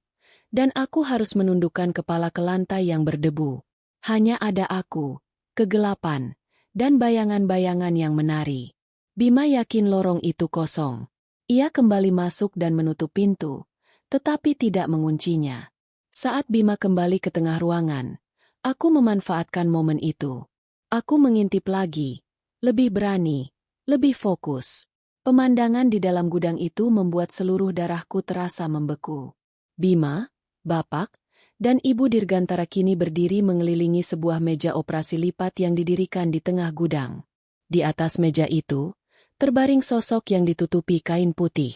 dan aku harus menundukkan kepala ke lantai yang berdebu. Hanya ada aku, kegelapan, dan bayangan-bayangan yang menari. Bima yakin lorong itu kosong. Ia kembali masuk dan menutup pintu, tetapi tidak menguncinya. Saat Bima kembali ke tengah ruangan, aku memanfaatkan momen itu. Aku mengintip lagi, lebih berani, lebih fokus. Pemandangan di dalam gudang itu membuat seluruh darahku terasa membeku. Bima, Bapak, dan Ibu Dirgantara kini berdiri mengelilingi sebuah meja operasi lipat yang didirikan di tengah gudang. Di atas meja itu, terbaring sosok yang ditutupi kain putih.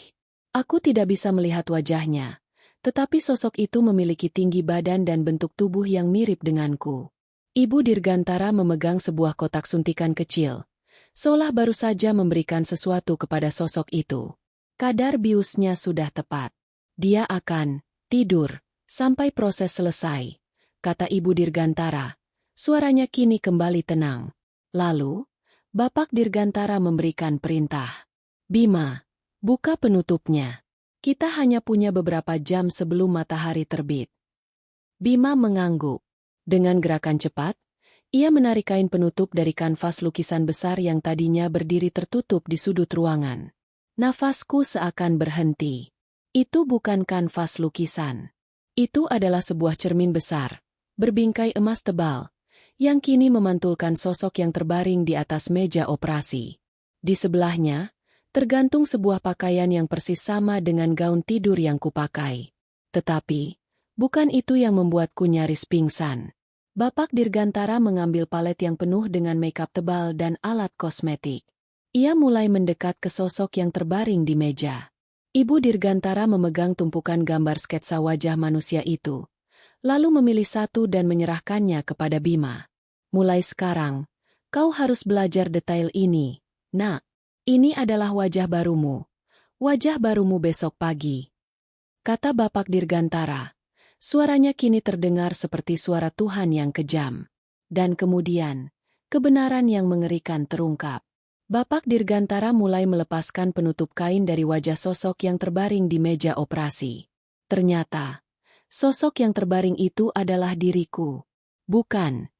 Aku tidak bisa melihat wajahnya, tetapi sosok itu memiliki tinggi badan dan bentuk tubuh yang mirip denganku. Ibu Dirgantara memegang sebuah kotak suntikan kecil, seolah baru saja memberikan sesuatu kepada sosok itu. Kadar biusnya sudah tepat. "Dia akan tidur sampai proses selesai," kata Ibu Dirgantara. Suaranya kini kembali tenang. Lalu, Bapak Dirgantara memberikan perintah. "Bima, buka penutupnya. Kita hanya punya beberapa jam sebelum matahari terbit." Bima mengangguk. Dengan gerakan cepat, ia menarik kain penutup dari kanvas lukisan besar yang tadinya berdiri tertutup di sudut ruangan. Nafasku seakan berhenti. Itu bukan kanvas lukisan. Itu adalah sebuah cermin besar, berbingkai emas tebal, yang kini memantulkan sosok yang terbaring di atas meja operasi. Di sebelahnya, tergantung sebuah pakaian yang persis sama dengan gaun tidur yang kupakai. Tetapi, bukan itu yang membuatku nyaris pingsan. Bapak Dirgantara mengambil palet yang penuh dengan makeup tebal dan alat kosmetik. Ia mulai mendekat ke sosok yang terbaring di meja. Ibu Dirgantara memegang tumpukan gambar sketsa wajah manusia itu, lalu memilih satu dan menyerahkannya kepada Bima. "Mulai sekarang, kau harus belajar detail ini, Nak. Ini adalah wajah barumu. Wajah barumu besok pagi, kata Bapak Dirgantara. Suaranya kini terdengar seperti suara Tuhan yang kejam. Dan kemudian, kebenaran yang mengerikan terungkap. Bapak Dirgantara mulai melepaskan penutup kain dari wajah sosok yang terbaring di meja operasi. Ternyata, sosok yang terbaring itu adalah diriku. Bukan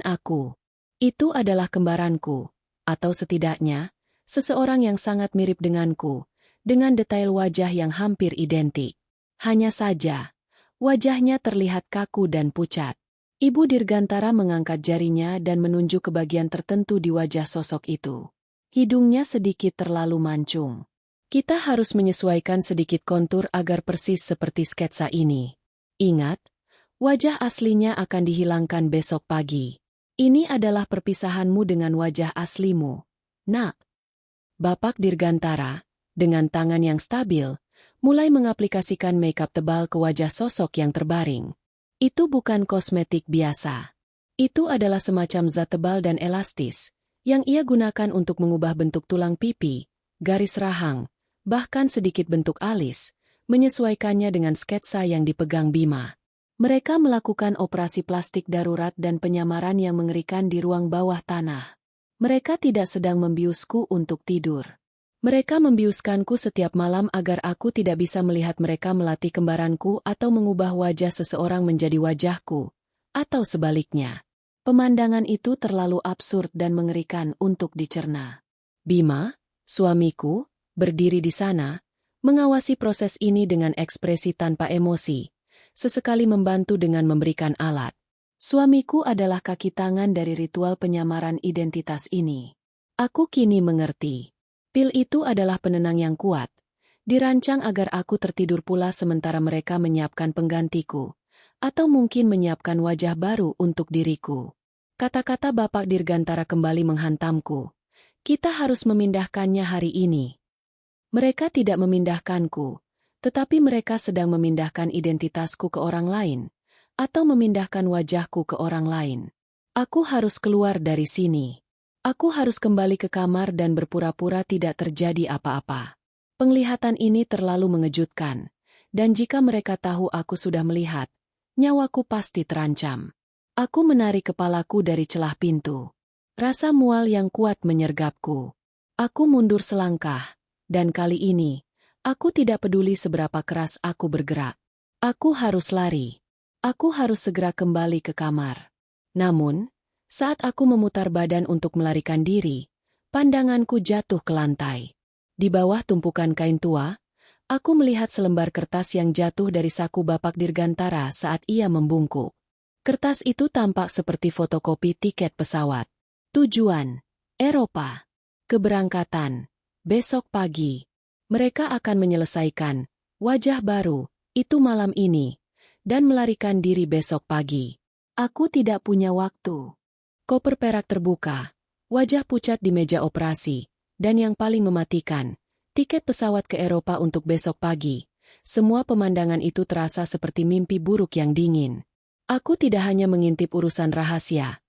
aku. Itu adalah kembaranku, atau setidaknya, seseorang yang sangat mirip denganku, dengan detail wajah yang hampir identik. Hanya saja, wajahnya terlihat kaku dan pucat. Ibu Dirgantara mengangkat jarinya dan menunjuk ke bagian tertentu di wajah sosok itu. Hidungnya sedikit terlalu mancung. Kita harus menyesuaikan sedikit kontur agar persis seperti sketsa ini. Ingat, wajah aslinya akan dihilangkan besok pagi. Ini adalah perpisahanmu dengan wajah aslimu, nak. Bapak Dirgantara, dengan tangan yang stabil, mulai mengaplikasikan makeup tebal ke wajah sosok yang terbaring. Itu bukan kosmetik biasa. Itu adalah semacam zat tebal dan elastis, yang ia gunakan untuk mengubah bentuk tulang pipi, garis rahang, bahkan sedikit bentuk alis, menyesuaikannya dengan sketsa yang dipegang Bima. Mereka melakukan operasi plastik darurat dan penyamaran yang mengerikan di ruang bawah tanah. Mereka tidak sedang membiusku untuk tidur. Mereka membiuskanku setiap malam agar aku tidak bisa melihat mereka melatih kembaranku atau mengubah wajah seseorang menjadi wajahku, atau sebaliknya. Pemandangan itu terlalu absurd dan mengerikan untuk dicerna. Bima, suamiku, berdiri di sana, mengawasi proses ini dengan ekspresi tanpa emosi, sesekali membantu dengan memberikan alat. Suamiku adalah kaki tangan dari ritual penyamaran identitas ini. Aku kini mengerti. Pil itu adalah penenang yang kuat, dirancang agar aku tertidur pula sementara mereka menyiapkan penggantiku, atau mungkin menyiapkan wajah baru untuk diriku. Kata-kata Bapak Dirgantara kembali menghantamku. Kita harus memindahkannya hari ini. Mereka tidak memindahkanku, tetapi mereka sedang memindahkan identitasku ke orang lain, atau memindahkan wajahku ke orang lain. Aku harus keluar dari sini. Aku harus kembali ke kamar dan berpura-pura tidak terjadi apa-apa. Penglihatan ini terlalu mengejutkan, dan jika mereka tahu aku sudah melihat, nyawaku pasti terancam. Aku menarik kepalaku dari celah pintu. Rasa mual yang kuat menyergapku. Aku mundur selangkah, dan kali ini, aku tidak peduli seberapa keras aku bergerak. Aku harus lari. Aku harus segera kembali ke kamar. Namun, saat aku memutar badan untuk melarikan diri, pandanganku jatuh ke lantai. Di bawah tumpukan kain tua, aku melihat selembar kertas yang jatuh dari saku Bapak Dirgantara saat ia membungkuk. Kertas itu tampak seperti fotokopi tiket pesawat. Tujuan, Eropa. Keberangkatan, besok pagi. Mereka akan menyelesaikan wajah baru, itu malam ini, dan melarikan diri besok pagi. Aku tidak punya waktu. Koper perak terbuka, wajah pucat di meja operasi, dan yang paling mematikan, tiket pesawat ke Eropa untuk besok pagi. Semua pemandangan itu terasa seperti mimpi buruk yang dingin. Aku tidak hanya mengintip urusan rahasia.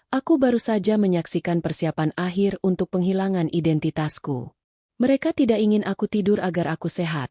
Aku baru saja menyaksikan persiapan akhir untuk penghilangan identitasku. Mereka tidak ingin aku tidur agar aku sehat.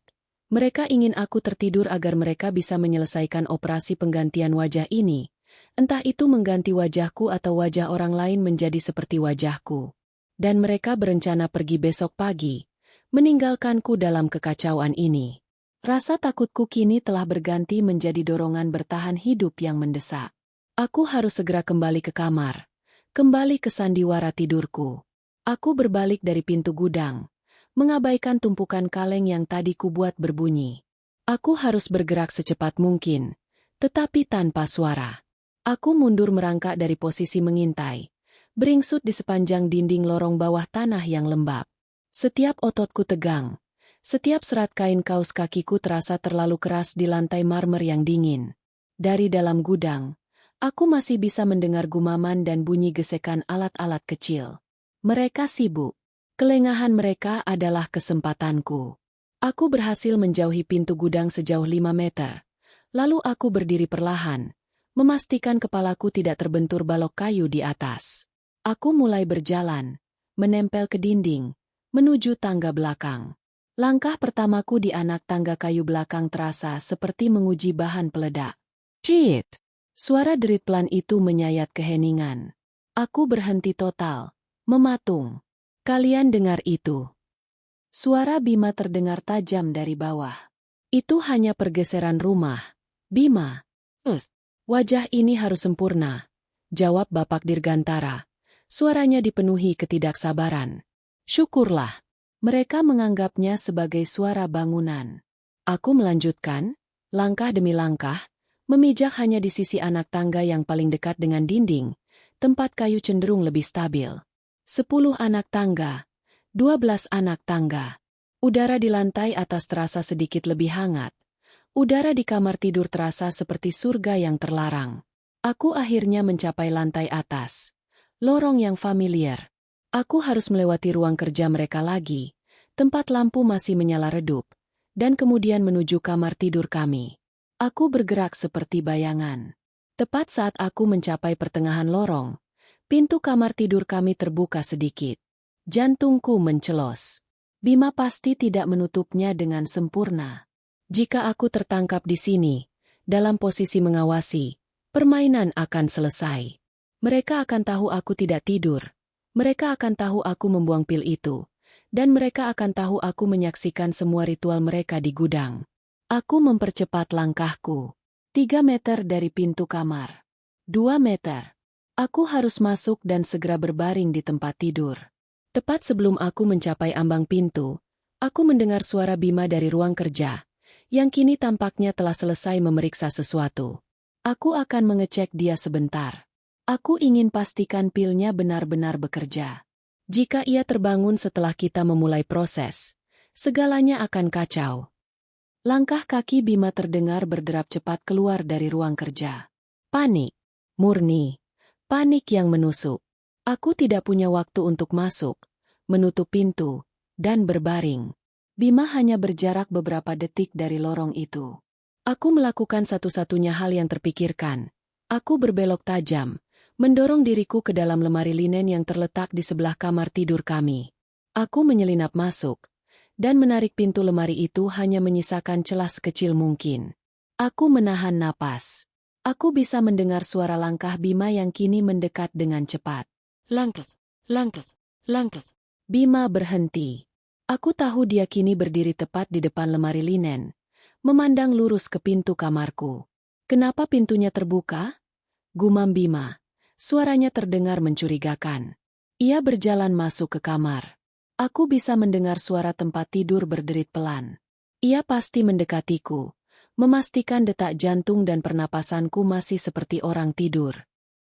Mereka ingin aku tertidur agar mereka bisa menyelesaikan operasi penggantian wajah ini. Entah itu mengganti wajahku atau wajah orang lain menjadi seperti wajahku. Dan mereka berencana pergi besok pagi, meninggalkanku dalam kekacauan ini. Rasa takutku kini telah berganti menjadi dorongan bertahan hidup yang mendesak. Aku harus segera kembali ke kamar, kembali ke sandiwara tidurku. Aku berbalik dari pintu gudang, mengabaikan tumpukan kaleng yang tadi kubuat berbunyi. Aku harus bergerak secepat mungkin, tetapi tanpa suara. Aku mundur merangkak dari posisi mengintai, beringsut di sepanjang dinding lorong bawah tanah yang lembab. Setiap ototku tegang, setiap serat kain kaos kakiku terasa terlalu keras di lantai marmer yang dingin. Dari dalam gudang, aku masih bisa mendengar gumaman dan bunyi gesekan alat-alat kecil. Mereka sibuk. Kelengahan mereka adalah kesempatanku. Aku berhasil menjauhi pintu gudang sejauh 5 meter. Lalu aku berdiri perlahan, memastikan kepalaku tidak terbentur balok kayu di atas. Aku mulai berjalan, menempel ke dinding, menuju tangga belakang. Langkah pertamaku di anak tangga kayu belakang terasa seperti menguji bahan peledak. Cit! Suara derit pelan itu menyayat keheningan. Aku berhenti total, mematung. Kalian dengar itu? Suara Bima terdengar tajam dari bawah. Itu hanya pergeseran rumah. Bima. Wajah ini harus sempurna, jawab Bapak Dirgantara. Suaranya dipenuhi ketidaksabaran. Syukurlah. Mereka menganggapnya sebagai suara bangunan. Aku melanjutkan, langkah demi langkah, memijak hanya di sisi anak tangga yang paling dekat dengan dinding, tempat kayu cenderung lebih stabil. 10 anak tangga, 12 anak tangga. Udara di lantai atas terasa sedikit lebih hangat. Udara di kamar tidur terasa seperti surga yang terlarang. Aku akhirnya mencapai lantai atas. Lorong yang familiar. Aku harus melewati ruang kerja mereka lagi, tempat lampu masih menyala redup, dan kemudian menuju kamar tidur kami. Aku bergerak seperti bayangan. Tepat saat aku mencapai pertengahan lorong, pintu kamar tidur kami terbuka sedikit. Jantungku mencelos. Bima pasti tidak menutupnya dengan sempurna. Jika aku tertangkap di sini, dalam posisi mengawasi, permainan akan selesai. Mereka akan tahu aku tidak tidur. Mereka akan tahu aku membuang pil itu. Dan mereka akan tahu aku menyaksikan semua ritual mereka di gudang. Aku mempercepat langkahku. 3 meter dari pintu kamar. 2 meter. Aku harus masuk dan segera berbaring di tempat tidur. Tepat sebelum aku mencapai ambang pintu, aku mendengar suara Bima dari ruang kerja, yang kini tampaknya telah selesai memeriksa sesuatu. Aku akan mengecek dia sebentar. Aku ingin pastikan pilnya benar-benar bekerja. Jika ia terbangun setelah kita memulai proses, segalanya akan kacau. Langkah kaki Bima terdengar berderap cepat keluar dari ruang kerja. Panik. Murni. Panik yang menusuk. Aku tidak punya waktu untuk masuk, menutup pintu, dan berbaring. Bima hanya berjarak beberapa detik dari lorong itu. Aku melakukan satu-satunya hal yang terpikirkan. Aku berbelok tajam, mendorong diriku ke dalam lemari linen yang terletak di sebelah kamar tidur kami. Aku menyelinap masuk, dan menarik pintu lemari itu hanya menyisakan celah sekecil mungkin. Aku menahan napas. Aku bisa mendengar suara langkah Bima yang kini mendekat dengan cepat. Langkah, langkah, langkah. Bima berhenti. Aku tahu dia kini berdiri tepat di depan lemari linen, memandang lurus ke pintu kamarku. Kenapa pintunya terbuka? Gumam Bima. Suaranya terdengar mencurigakan. Ia berjalan masuk ke kamar. Aku bisa mendengar suara tempat tidur berderit pelan. Ia pasti mendekatiku, memastikan detak jantung dan pernapasanku masih seperti orang tidur.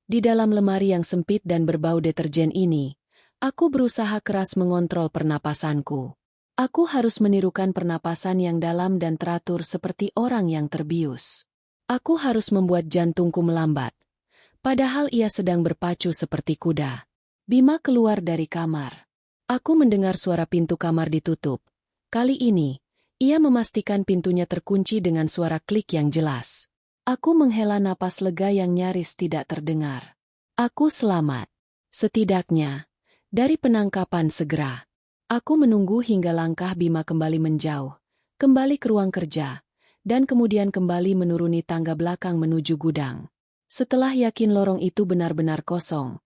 Di dalam lemari yang sempit dan berbau deterjen ini, aku berusaha keras mengontrol pernapasanku. Aku harus menirukan pernapasan yang dalam dan teratur seperti orang yang terbius. Aku harus membuat jantungku melambat. Padahal ia sedang berpacu seperti kuda. Bima keluar dari kamar. Aku mendengar suara pintu kamar ditutup. Kali ini, ia memastikan pintunya terkunci dengan suara klik yang jelas. Aku menghela napas lega yang nyaris tidak terdengar. Aku selamat. Setidaknya, dari penangkapan segera. Aku menunggu hingga langkah Bima kembali menjauh, kembali ke ruang kerja, dan kemudian kembali menuruni tangga belakang menuju gudang. Setelah yakin lorong itu benar-benar kosong,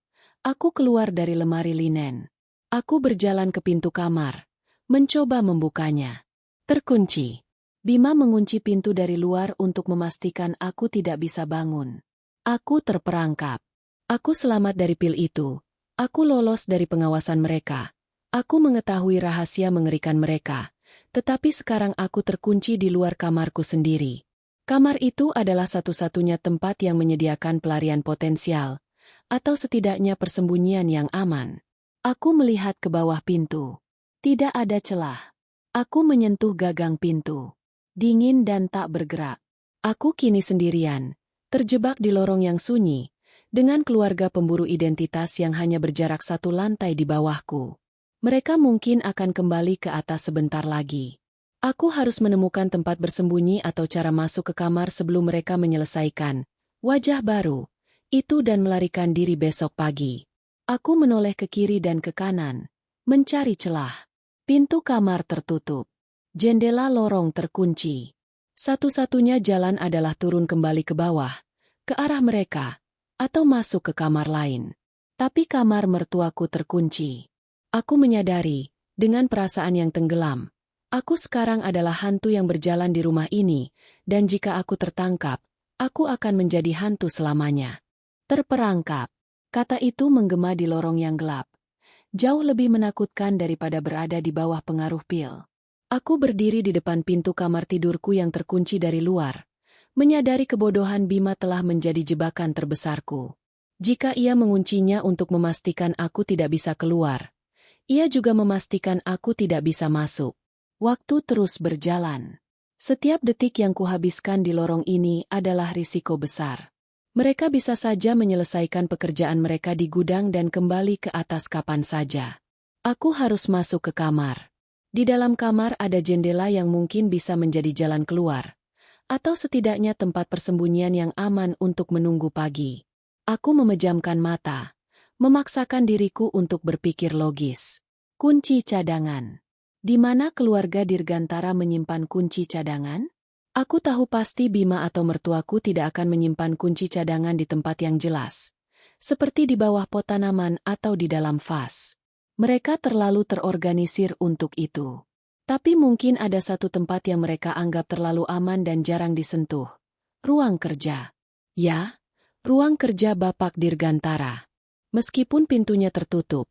aku keluar dari lemari linen. Aku berjalan ke pintu kamar, mencoba membukanya. Terkunci. Bima mengunci pintu dari luar untuk memastikan aku tidak bisa bangun. Aku terperangkap. Aku selamat dari pil itu. Aku lolos dari pengawasan mereka. Aku mengetahui rahasia mengerikan mereka. Tetapi sekarang aku terkunci di luar kamarku sendiri. Kamar itu adalah satu-satunya tempat yang menyediakan pelarian potensial, atau setidaknya persembunyian yang aman. Aku melihat ke bawah pintu. Tidak ada celah. Aku menyentuh gagang pintu. Dingin dan tak bergerak. Aku kini sendirian, terjebak di lorong yang sunyi, dengan keluarga pemburu identitas yang hanya berjarak 1 lantai di bawahku. Mereka mungkin akan kembali ke atas sebentar lagi. Aku harus menemukan tempat bersembunyi atau cara masuk ke kamar sebelum mereka menyelesaikan wajah baru itu dan melarikan diri besok pagi. Aku menoleh ke kiri dan ke kanan, mencari celah. Pintu kamar tertutup. Jendela lorong terkunci. Satu-satunya jalan adalah turun kembali ke bawah, ke arah mereka, atau masuk ke kamar lain. Tapi kamar mertuaku terkunci. Aku menyadari, dengan perasaan yang tenggelam, aku sekarang adalah hantu yang berjalan di rumah ini, dan jika aku tertangkap, aku akan menjadi hantu selamanya. Terperangkap. Kata itu menggema di lorong yang gelap. Jauh lebih menakutkan daripada berada di bawah pengaruh pil. Aku berdiri di depan pintu kamar tidurku yang terkunci dari luar, menyadari kebodohan Bima telah menjadi jebakan terbesarku. Jika ia menguncinya untuk memastikan aku tidak bisa keluar, ia juga memastikan aku tidak bisa masuk. Waktu terus berjalan. Setiap detik yang kuhabiskan di lorong ini adalah risiko besar. Mereka bisa saja menyelesaikan pekerjaan mereka di gudang dan kembali ke atas kapan saja. Aku harus masuk ke kamar. Di dalam kamar ada jendela yang mungkin bisa menjadi jalan keluar, atau setidaknya tempat persembunyian yang aman untuk menunggu pagi. Aku memejamkan mata, memaksakan diriku untuk berpikir logis. Kunci cadangan. Di mana keluarga Dirgantara menyimpan kunci cadangan? Aku tahu pasti Bima atau mertuaku tidak akan menyimpan kunci cadangan di tempat yang jelas, seperti di bawah pot tanaman atau di dalam vas. Mereka terlalu terorganisir untuk itu. Tapi mungkin ada satu tempat yang mereka anggap terlalu aman dan jarang disentuh. Ruang kerja. Ya, ruang kerja Bapak Dirgantara. Meskipun pintunya tertutup,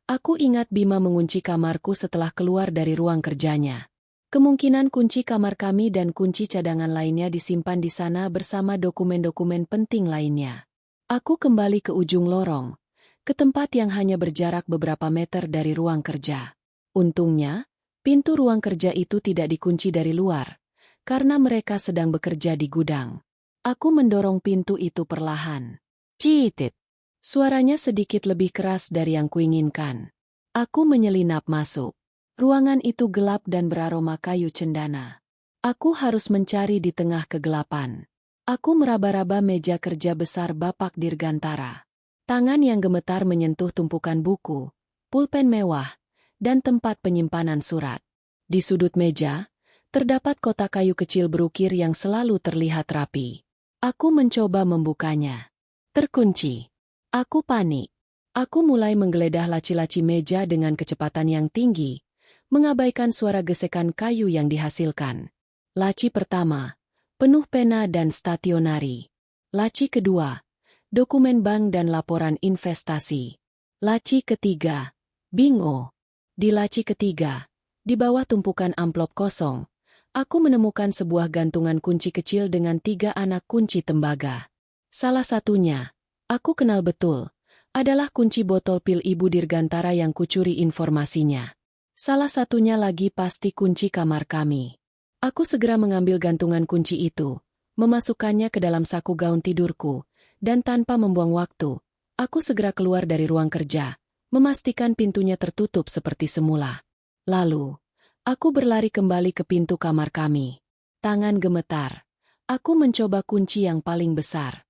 aku ingat Bima mengunci kamarku setelah keluar dari ruang kerjanya. Kemungkinan kunci kamar kami dan kunci cadangan lainnya disimpan di sana bersama dokumen-dokumen penting lainnya. Aku kembali ke ujung lorong, ke tempat yang hanya berjarak beberapa meter dari ruang kerja. Untungnya, pintu ruang kerja itu tidak dikunci dari luar, karena mereka sedang bekerja di gudang. Aku mendorong pintu itu perlahan. Citit. Suaranya sedikit lebih keras dari yang kuinginkan. Aku menyelinap masuk. Ruangan itu gelap dan beraroma kayu cendana. Aku harus mencari di tengah kegelapan. Aku meraba-raba meja kerja besar Bapak Dirgantara. Tangan yang gemetar menyentuh tumpukan buku, pulpen mewah, dan tempat penyimpanan surat. Di sudut meja, terdapat kotak kayu kecil berukir yang selalu terlihat rapi. Aku mencoba membukanya. Terkunci. Aku panik. Aku mulai menggeledah laci-laci meja dengan kecepatan yang tinggi, mengabaikan suara gesekan kayu yang dihasilkan. Laci pertama, penuh pena dan stationari. Laci kedua, dokumen bank dan laporan investasi. Laci ketiga, bingo. Di laci ketiga, di bawah tumpukan amplop kosong, aku menemukan sebuah gantungan kunci kecil dengan 3 anak kunci tembaga. Salah satunya, aku kenal betul, adalah kunci botol pil Ibu Dirgantara yang kucuri informasinya. Salah satunya lagi pasti kunci kamar kami. Aku segera mengambil gantungan kunci itu, memasukkannya ke dalam saku gaun tidurku, dan tanpa membuang waktu, aku segera keluar dari ruang kerja, memastikan pintunya tertutup seperti semula. Lalu, aku berlari kembali ke pintu kamar kami. Tangan gemetar. Aku mencoba kunci yang paling besar.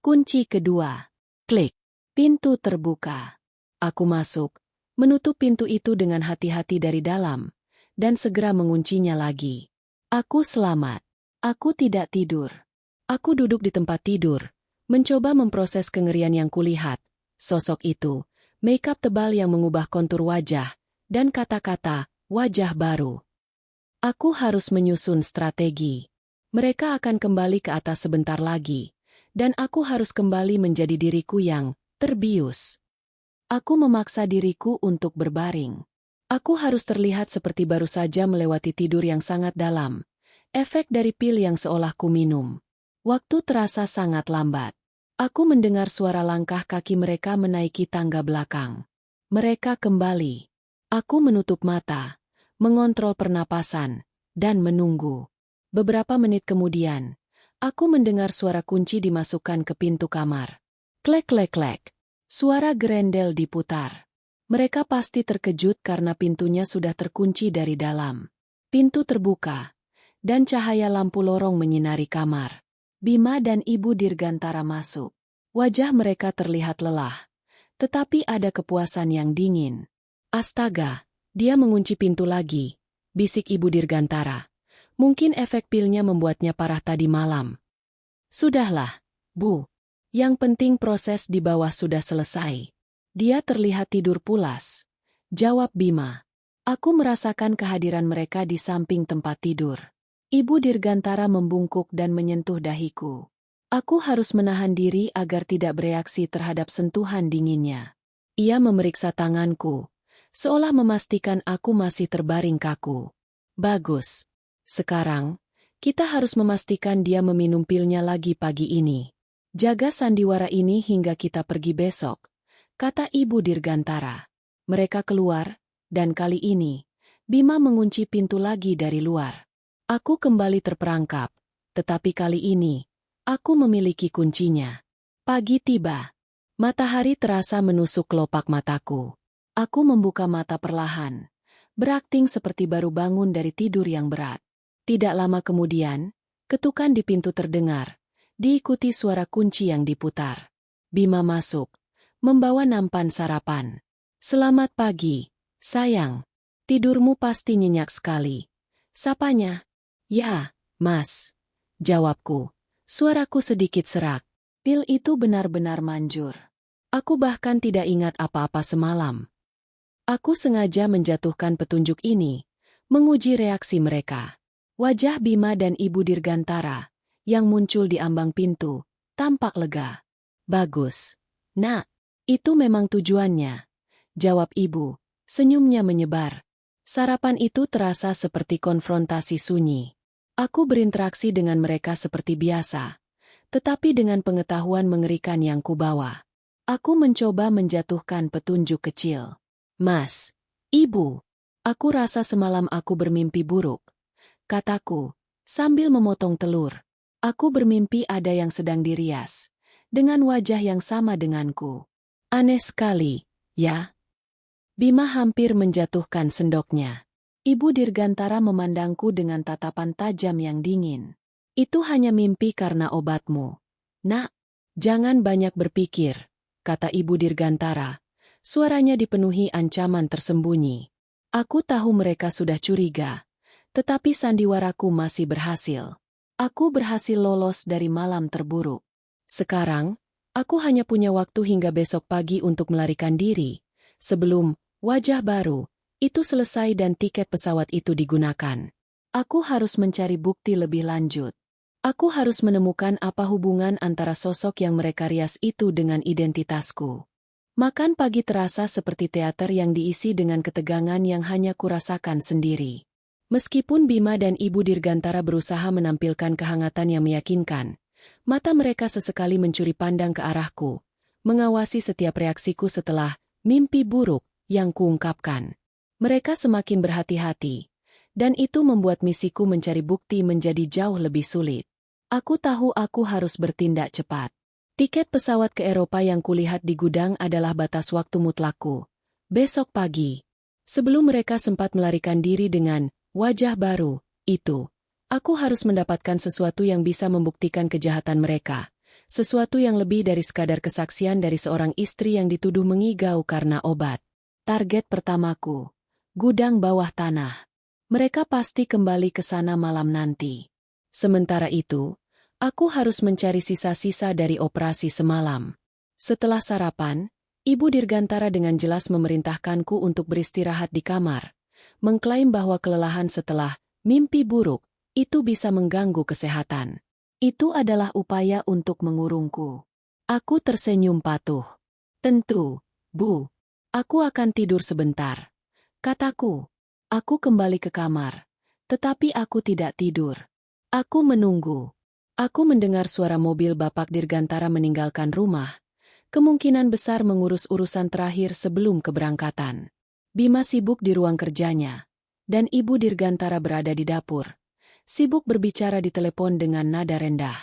Kunci kedua. Klik. Pintu terbuka. Aku masuk, menutup pintu itu dengan hati-hati dari dalam, dan segera menguncinya lagi. Aku selamat. Aku tidak tidur. Aku duduk di tempat tidur, mencoba memproses kengerian yang kulihat. Sosok itu, makeup tebal yang mengubah kontur wajah, dan kata-kata, wajah baru. Aku harus menyusun strategi. Mereka akan kembali ke atas sebentar lagi, dan aku harus kembali menjadi diriku yang terbius. Aku memaksa diriku untuk berbaring. Aku harus terlihat seperti baru saja melewati tidur yang sangat dalam, efek dari pil yang seolah ku minum. Waktu terasa sangat lambat. Aku mendengar suara langkah kaki mereka menaiki tangga belakang. Mereka kembali. Aku menutup mata, mengontrol pernapasan, dan menunggu. Beberapa menit kemudian, aku mendengar suara kunci dimasukkan ke pintu kamar. Klek klek klek. Suara gerendel diputar. Mereka pasti terkejut karena pintunya sudah terkunci dari dalam. Pintu terbuka, dan cahaya lampu lorong menyinari kamar. Bima dan Ibu Dirgantara masuk. Wajah mereka terlihat lelah, tetapi ada kepuasan yang dingin. Astaga, dia mengunci pintu lagi. bisik Ibu Dirgantara. Mungkin efek pilnya membuatnya parah tadi malam. Sudahlah, Bu. Yang penting proses di bawah sudah selesai. Dia terlihat tidur pulas. Jawab Bima. Aku merasakan kehadiran mereka di samping tempat tidur. Ibu Dirgantara membungkuk dan menyentuh dahiku. Aku harus menahan diri agar tidak bereaksi terhadap sentuhan dinginnya. Ia memeriksa tanganku, seolah memastikan aku masih terbaring kaku. Bagus. Sekarang, kita harus memastikan dia meminum pilnya lagi pagi ini. Jaga sandiwara ini hingga kita pergi besok, kata Ibu Dirgantara. Mereka keluar, dan kali ini, Bima mengunci pintu lagi dari luar. Aku kembali terperangkap, tetapi kali ini, aku memiliki kuncinya. Pagi tiba. Matahari terasa menusuk kelopak mataku. Aku membuka mata perlahan, berakting seperti baru bangun dari tidur yang berat. Tidak lama kemudian, ketukan di pintu terdengar, diikuti suara kunci yang diputar. Bima masuk, membawa nampan sarapan. Selamat pagi, sayang. Tidurmu pasti nyenyak sekali. Sapanya. Ya, Mas. Jawabku. Suaraku sedikit serak. Pil itu benar-benar manjur. Aku bahkan tidak ingat apa-apa semalam. Aku sengaja menjatuhkan petunjuk ini, menguji reaksi mereka. Wajah Bima dan Ibu Dirgantara, yang muncul di ambang pintu, tampak lega. Bagus. Nak, itu memang tujuannya. Jawab ibu, senyumnya menyebar. Sarapan itu terasa seperti konfrontasi sunyi. Aku berinteraksi dengan mereka seperti biasa, tetapi dengan pengetahuan mengerikan yang kubawa. Aku mencoba menjatuhkan petunjuk kecil. Mas, Ibu, aku rasa semalam aku bermimpi buruk, kataku, sambil memotong telur. Aku bermimpi ada yang sedang dirias, dengan wajah yang sama denganku. Aneh sekali, ya? Bima hampir menjatuhkan sendoknya. Ibu Dirgantara memandangku dengan tatapan tajam yang dingin. Itu hanya mimpi karena obatmu. Nak, jangan banyak berpikir, kata Ibu Dirgantara. Suaranya dipenuhi ancaman tersembunyi. Aku tahu mereka sudah curiga, tetapi sandiwaraku masih berhasil. Aku berhasil lolos dari malam terburuk. Sekarang, aku hanya punya waktu hingga besok pagi untuk melarikan diri, sebelum wajah baru itu selesai dan tiket pesawat itu digunakan. Aku harus mencari bukti lebih lanjut. Aku harus menemukan apa hubungan antara sosok yang mereka rias itu dengan identitasku. Makan pagi terasa seperti teater yang diisi dengan ketegangan yang hanya kurasakan sendiri. Meskipun Bima dan Ibu Dirgantara berusaha menampilkan kehangatan yang meyakinkan, mata mereka sesekali mencuri pandang ke arahku, mengawasi setiap reaksiku setelah mimpi buruk yang kuungkapkan. Mereka semakin berhati-hati, dan itu membuat misiku mencari bukti menjadi jauh lebih sulit. Aku tahu aku harus bertindak cepat. Tiket pesawat ke Eropa yang kulihat di gudang adalah batas waktu mutlakku. Besok pagi. Sebelum mereka sempat melarikan diri dengan wajah baru itu, aku harus mendapatkan sesuatu yang bisa membuktikan kejahatan mereka. Sesuatu yang lebih dari sekadar kesaksian dari seorang istri yang dituduh mengigau karena obat. Target pertamaku, gudang bawah tanah. Mereka pasti kembali ke sana malam nanti. Sementara itu, aku harus mencari sisa-sisa dari operasi semalam. Setelah sarapan, Ibu Dirgantara dengan jelas memerintahkanku untuk beristirahat di kamar, mengklaim bahwa kelelahan setelah mimpi buruk itu bisa mengganggu kesehatan. Itu adalah upaya untuk mengurungku. Aku tersenyum patuh. Tentu, Bu. Aku akan tidur sebentar, kataku. Aku kembali ke kamar, tetapi aku tidak tidur. Aku menunggu. Aku mendengar suara mobil Bapak Dirgantara meninggalkan rumah, kemungkinan besar mengurus urusan terakhir sebelum keberangkatan. Bima sibuk di ruang kerjanya, dan Ibu Dirgantara berada di dapur, sibuk berbicara di telepon dengan nada rendah.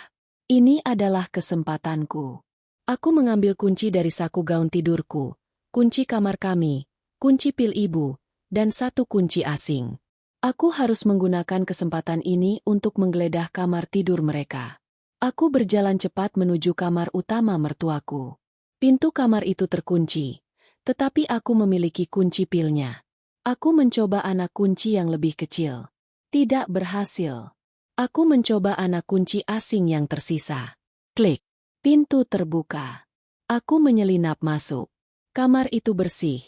Ini adalah kesempatanku. Aku mengambil kunci dari saku gaun tidurku, kunci kamar kami, kunci pil ibu, dan satu kunci asing. Aku harus menggunakan kesempatan ini untuk menggeledah kamar tidur mereka. Aku berjalan cepat menuju kamar utama mertuaku. Pintu kamar itu terkunci, tetapi aku memiliki kunci pilnya. Aku mencoba anak kunci yang lebih kecil. Tidak berhasil. Aku mencoba anak kunci asing yang tersisa. Klik. Pintu terbuka. Aku menyelinap masuk. Kamar itu bersih,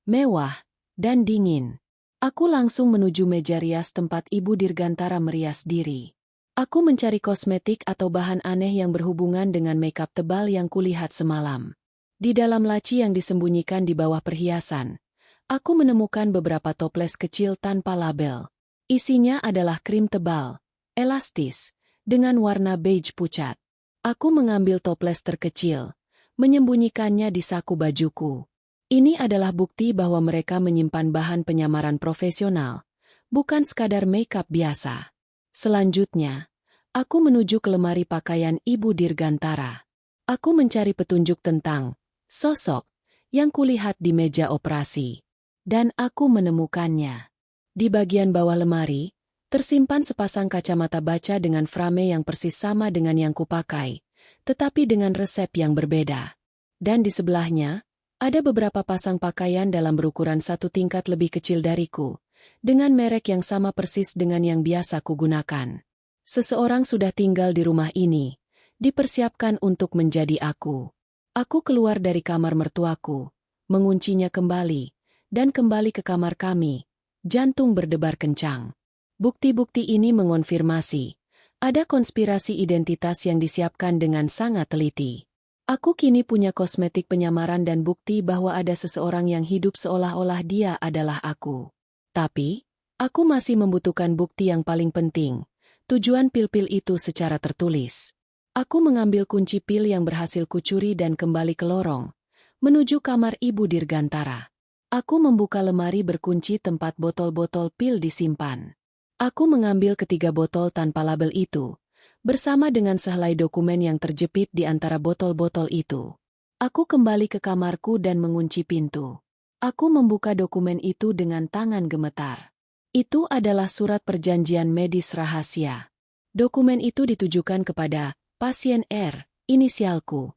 mewah, dan dingin. Aku langsung menuju meja rias tempat Ibu Dirgantara merias diri. Aku mencari kosmetik atau bahan aneh yang berhubungan dengan makeup tebal yang kulihat semalam. Di dalam laci yang disembunyikan di bawah perhiasan, aku menemukan beberapa toples kecil tanpa label. Isinya adalah krim tebal, elastis, dengan warna beige pucat. Aku mengambil toples terkecil, menyembunyikannya di saku bajuku. Ini adalah bukti bahwa mereka menyimpan bahan penyamaran profesional, bukan sekadar makeup biasa. Selanjutnya, aku menuju ke lemari pakaian Ibu Dirgantara. Aku mencari petunjuk tentang sosok yang kulihat di meja operasi. Dan aku menemukannya. Di bagian bawah lemari, tersimpan sepasang kacamata baca dengan frame yang persis sama dengan yang kupakai, tetapi dengan resep yang berbeda. Dan di sebelahnya, ada beberapa pasang pakaian dalam berukuran satu tingkat lebih kecil dariku, dengan merek yang sama persis dengan yang biasa kugunakan. Seseorang sudah tinggal di rumah ini, dipersiapkan untuk menjadi aku. Aku keluar dari kamar mertuaku, menguncinya kembali, dan kembali ke kamar kami, jantung berdebar kencang. Bukti-bukti ini mengonfirmasi, ada konspirasi identitas yang disiapkan dengan sangat teliti. Aku kini punya kosmetik penyamaran dan bukti bahwa ada seseorang yang hidup seolah-olah dia adalah aku. Tapi, aku masih membutuhkan bukti yang paling penting, tujuan pil-pil itu secara tertulis. Aku mengambil kunci pil yang berhasil kucuri dan kembali ke lorong, menuju kamar Ibu Dirgantara. Aku membuka lemari berkunci tempat botol-botol pil disimpan. Aku mengambil ketiga botol tanpa label itu, bersama dengan sehelai dokumen yang terjepit di antara botol-botol itu. Aku kembali ke kamarku dan mengunci pintu. Aku membuka dokumen itu dengan tangan gemetar. Itu adalah surat perjanjian medis rahasia. Dokumen itu ditujukan kepada pasien R, inisialku,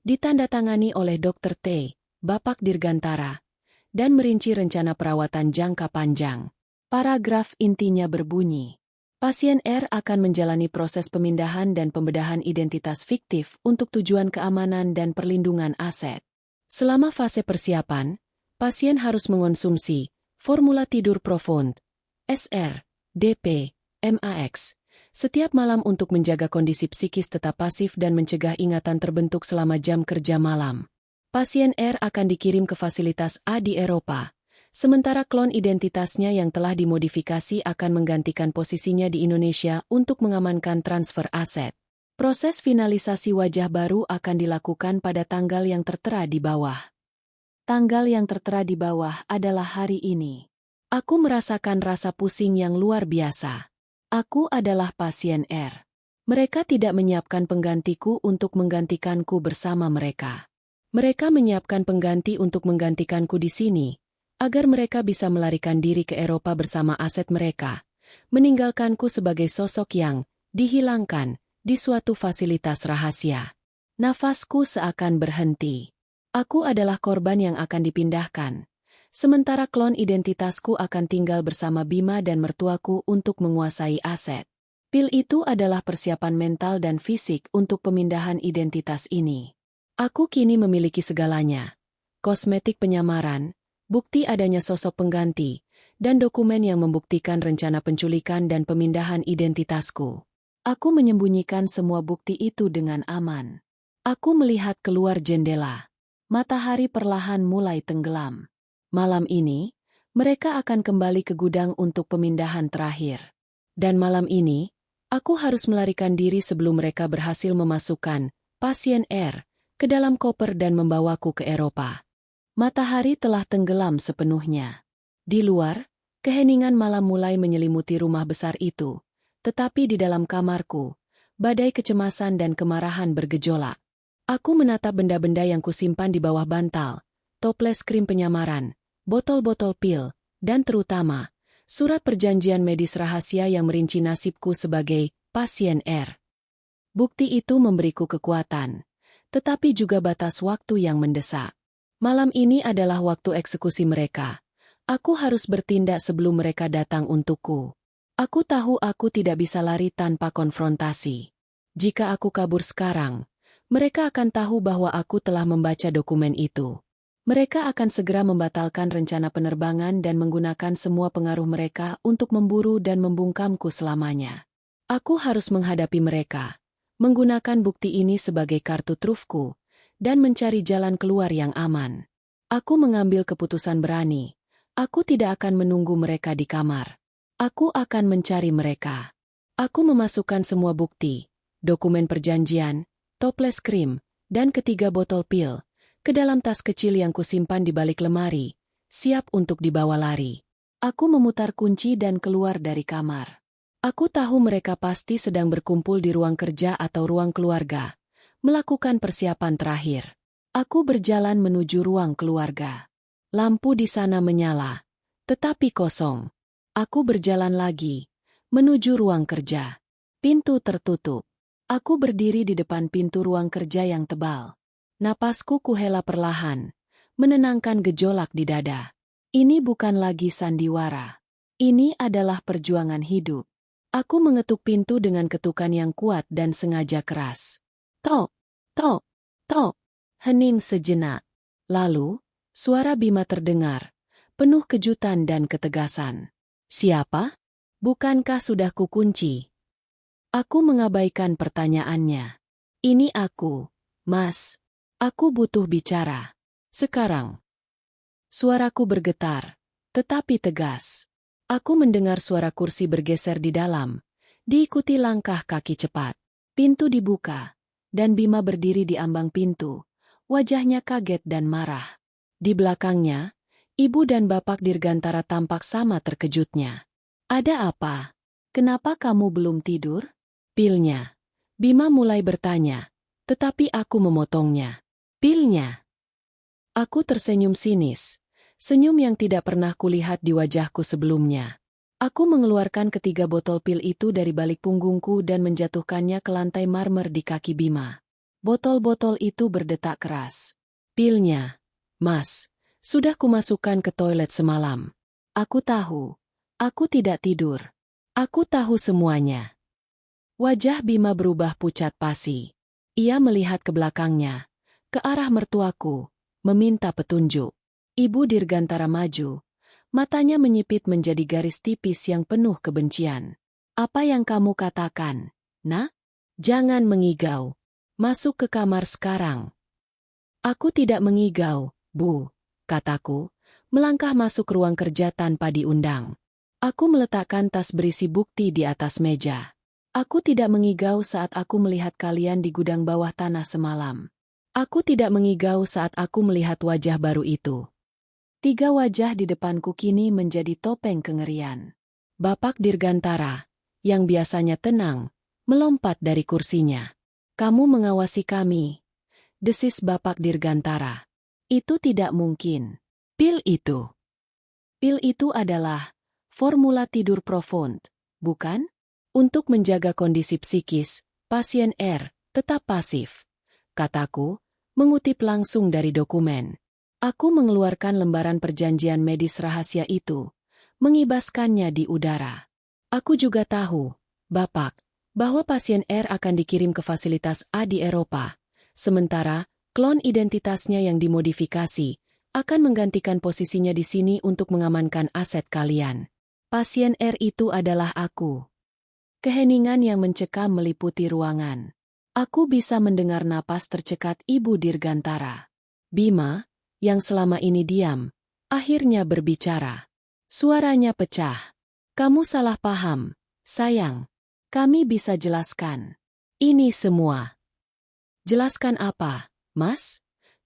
ditandatangani oleh Dr. T, Bapak Dirgantara, dan merinci rencana perawatan jangka panjang. Paragraf intinya berbunyi, pasien R akan menjalani proses pemindahan dan pembedahan identitas fiktif untuk tujuan keamanan dan perlindungan aset. Selama fase persiapan, pasien harus mengonsumsi formula tidur Profound, SR, DP, MAX, setiap malam untuk menjaga kondisi psikis tetap pasif dan mencegah ingatan terbentuk selama jam kerja malam. Pasien R akan dikirim ke fasilitas A di Eropa, sementara klon identitasnya yang telah dimodifikasi akan menggantikan posisinya di Indonesia untuk mengamankan transfer aset. Proses finalisasi wajah baru akan dilakukan pada tanggal yang tertera di bawah. Tanggal yang tertera di bawah adalah hari ini. Aku merasakan rasa pusing yang luar biasa. Aku adalah pasien R. Mereka tidak menyiapkan penggantiku untuk menggantikanku bersama mereka. Mereka menyiapkan pengganti untuk menggantikanku di sini, agar mereka bisa melarikan diri ke Eropa bersama aset mereka, meninggalkanku sebagai sosok yang dihilangkan di suatu fasilitas rahasia. Nafasku seakan berhenti. Aku adalah korban yang akan dipindahkan, sementara klon identitasku akan tinggal bersama Bima dan mertuaku untuk menguasai aset. Pil itu adalah persiapan mental dan fisik untuk pemindahan identitas ini. Aku kini memiliki segalanya. Kosmetik penyamaran, bukti adanya sosok pengganti, dan dokumen yang membuktikan rencana penculikan dan pemindahan identitasku. Aku menyembunyikan semua bukti itu dengan aman. Aku melihat keluar jendela. Matahari perlahan mulai tenggelam. Malam ini, mereka akan kembali ke gudang untuk pemindahan terakhir. Dan malam ini, aku harus melarikan diri sebelum mereka berhasil memasukkan pasien R ke dalam koper dan membawaku ke Eropa. Matahari telah tenggelam sepenuhnya. Di luar, keheningan malam mulai menyelimuti rumah besar itu, tetapi di dalam kamarku, badai kecemasan dan kemarahan bergejolak. Aku menatap benda-benda yang kusimpan di bawah bantal, toples krim penyamaran, botol-botol pil, dan terutama, surat perjanjian medis rahasia yang merinci nasibku sebagai pasien R. Bukti itu memberiku kekuatan, tetapi juga batas waktu yang mendesak. Malam ini adalah waktu eksekusi mereka. Aku harus bertindak sebelum mereka datang untukku. Aku tahu aku tidak bisa lari tanpa konfrontasi. Jika aku kabur sekarang, mereka akan tahu bahwa aku telah membaca dokumen itu. Mereka akan segera membatalkan rencana penerbangan dan menggunakan semua pengaruh mereka untuk memburu dan membungkamku selamanya. Aku harus menghadapi mereka, menggunakan bukti ini sebagai kartu trufku, dan mencari jalan keluar yang aman. Aku mengambil keputusan berani. Aku tidak akan menunggu mereka di kamar. Aku akan mencari mereka. Aku memasukkan semua bukti, dokumen perjanjian, toples krim, dan ketiga botol pil ke dalam tas kecil yang kusimpan di balik lemari, siap untuk dibawa lari. Aku memutar kunci dan keluar dari kamar. Aku tahu mereka pasti sedang berkumpul di ruang kerja atau ruang keluarga, melakukan persiapan terakhir. Aku berjalan menuju ruang keluarga. Lampu di sana menyala, tetapi kosong. Aku berjalan lagi, menuju ruang kerja. Pintu tertutup. Aku berdiri di depan pintu ruang kerja yang tebal. Napasku kuhela perlahan, menenangkan gejolak di dada. Ini bukan lagi sandiwara. Ini adalah perjuangan hidup. Aku mengetuk pintu dengan ketukan yang kuat dan sengaja keras. Tok, tok, tok. Hening sejenak. Lalu, suara Bima terdengar, penuh kejutan dan ketegasan. Siapa? Bukankah sudah kukunci? Aku mengabaikan pertanyaannya. Ini aku, Mas. Aku butuh bicara. Sekarang. Suaraku bergetar, tetapi tegas. Aku mendengar suara kursi bergeser di dalam, diikuti langkah kaki cepat. Pintu dibuka, dan Bima berdiri di ambang pintu, wajahnya kaget dan marah. Di belakangnya, ibu dan bapak Dirgantara tampak sama terkejutnya. Ada apa? Kenapa kamu belum tidur? Pilnya. Bima mulai bertanya, tetapi aku memotongnya. Pilnya. Aku tersenyum sinis, senyum yang tidak pernah kulihat di wajahku sebelumnya. Aku mengeluarkan ketiga botol pil itu dari balik punggungku dan menjatuhkannya ke lantai marmer di kaki Bima. Botol-botol itu berdetak keras. Pilnya. Mas, sudah kumasukkan ke toilet semalam. Aku tahu. Aku tidak tidur. Aku tahu semuanya. Wajah Bima berubah pucat pasi. Ia melihat ke belakangnya, ke arah mertuaku, meminta petunjuk. Ibu Dirgantara maju, matanya menyipit menjadi garis tipis yang penuh kebencian. Apa yang kamu katakan, Nak? Jangan mengigau. Masuk ke kamar sekarang. Aku tidak mengigau, Bu, kataku, melangkah masuk ruang kerja tanpa diundang. Aku meletakkan tas berisi bukti di atas meja. Aku tidak mengigau saat aku melihat kalian di gudang bawah tanah semalam. Aku tidak mengigau saat aku melihat wajah baru itu. 3 wajah di depanku kini menjadi topeng kengerian. Bapak Dirgantara, yang biasanya tenang, melompat dari kursinya. Kamu mengawasi kami, desis Bapak Dirgantara. Itu tidak mungkin. Pil itu. Pil itu adalah formula tidur profound, bukan? Untuk menjaga kondisi psikis, pasien R tetap pasif. Kataku, mengutip langsung dari dokumen. Aku mengeluarkan lembaran perjanjian medis rahasia itu, mengibaskannya di udara. Aku juga tahu, Bapak, bahwa pasien R akan dikirim ke fasilitas A di Eropa, sementara klon identitasnya yang dimodifikasi akan menggantikan posisinya di sini untuk mengamankan aset kalian. Pasien R itu adalah aku. Keheningan yang mencekam meliputi ruangan. Aku bisa mendengar napas tercekat Ibu Dirgantara. Bima, yang selama ini diam, akhirnya berbicara. Suaranya pecah. Kamu salah paham, sayang. Kami bisa jelaskan. Ini semua. Jelaskan apa, Mas?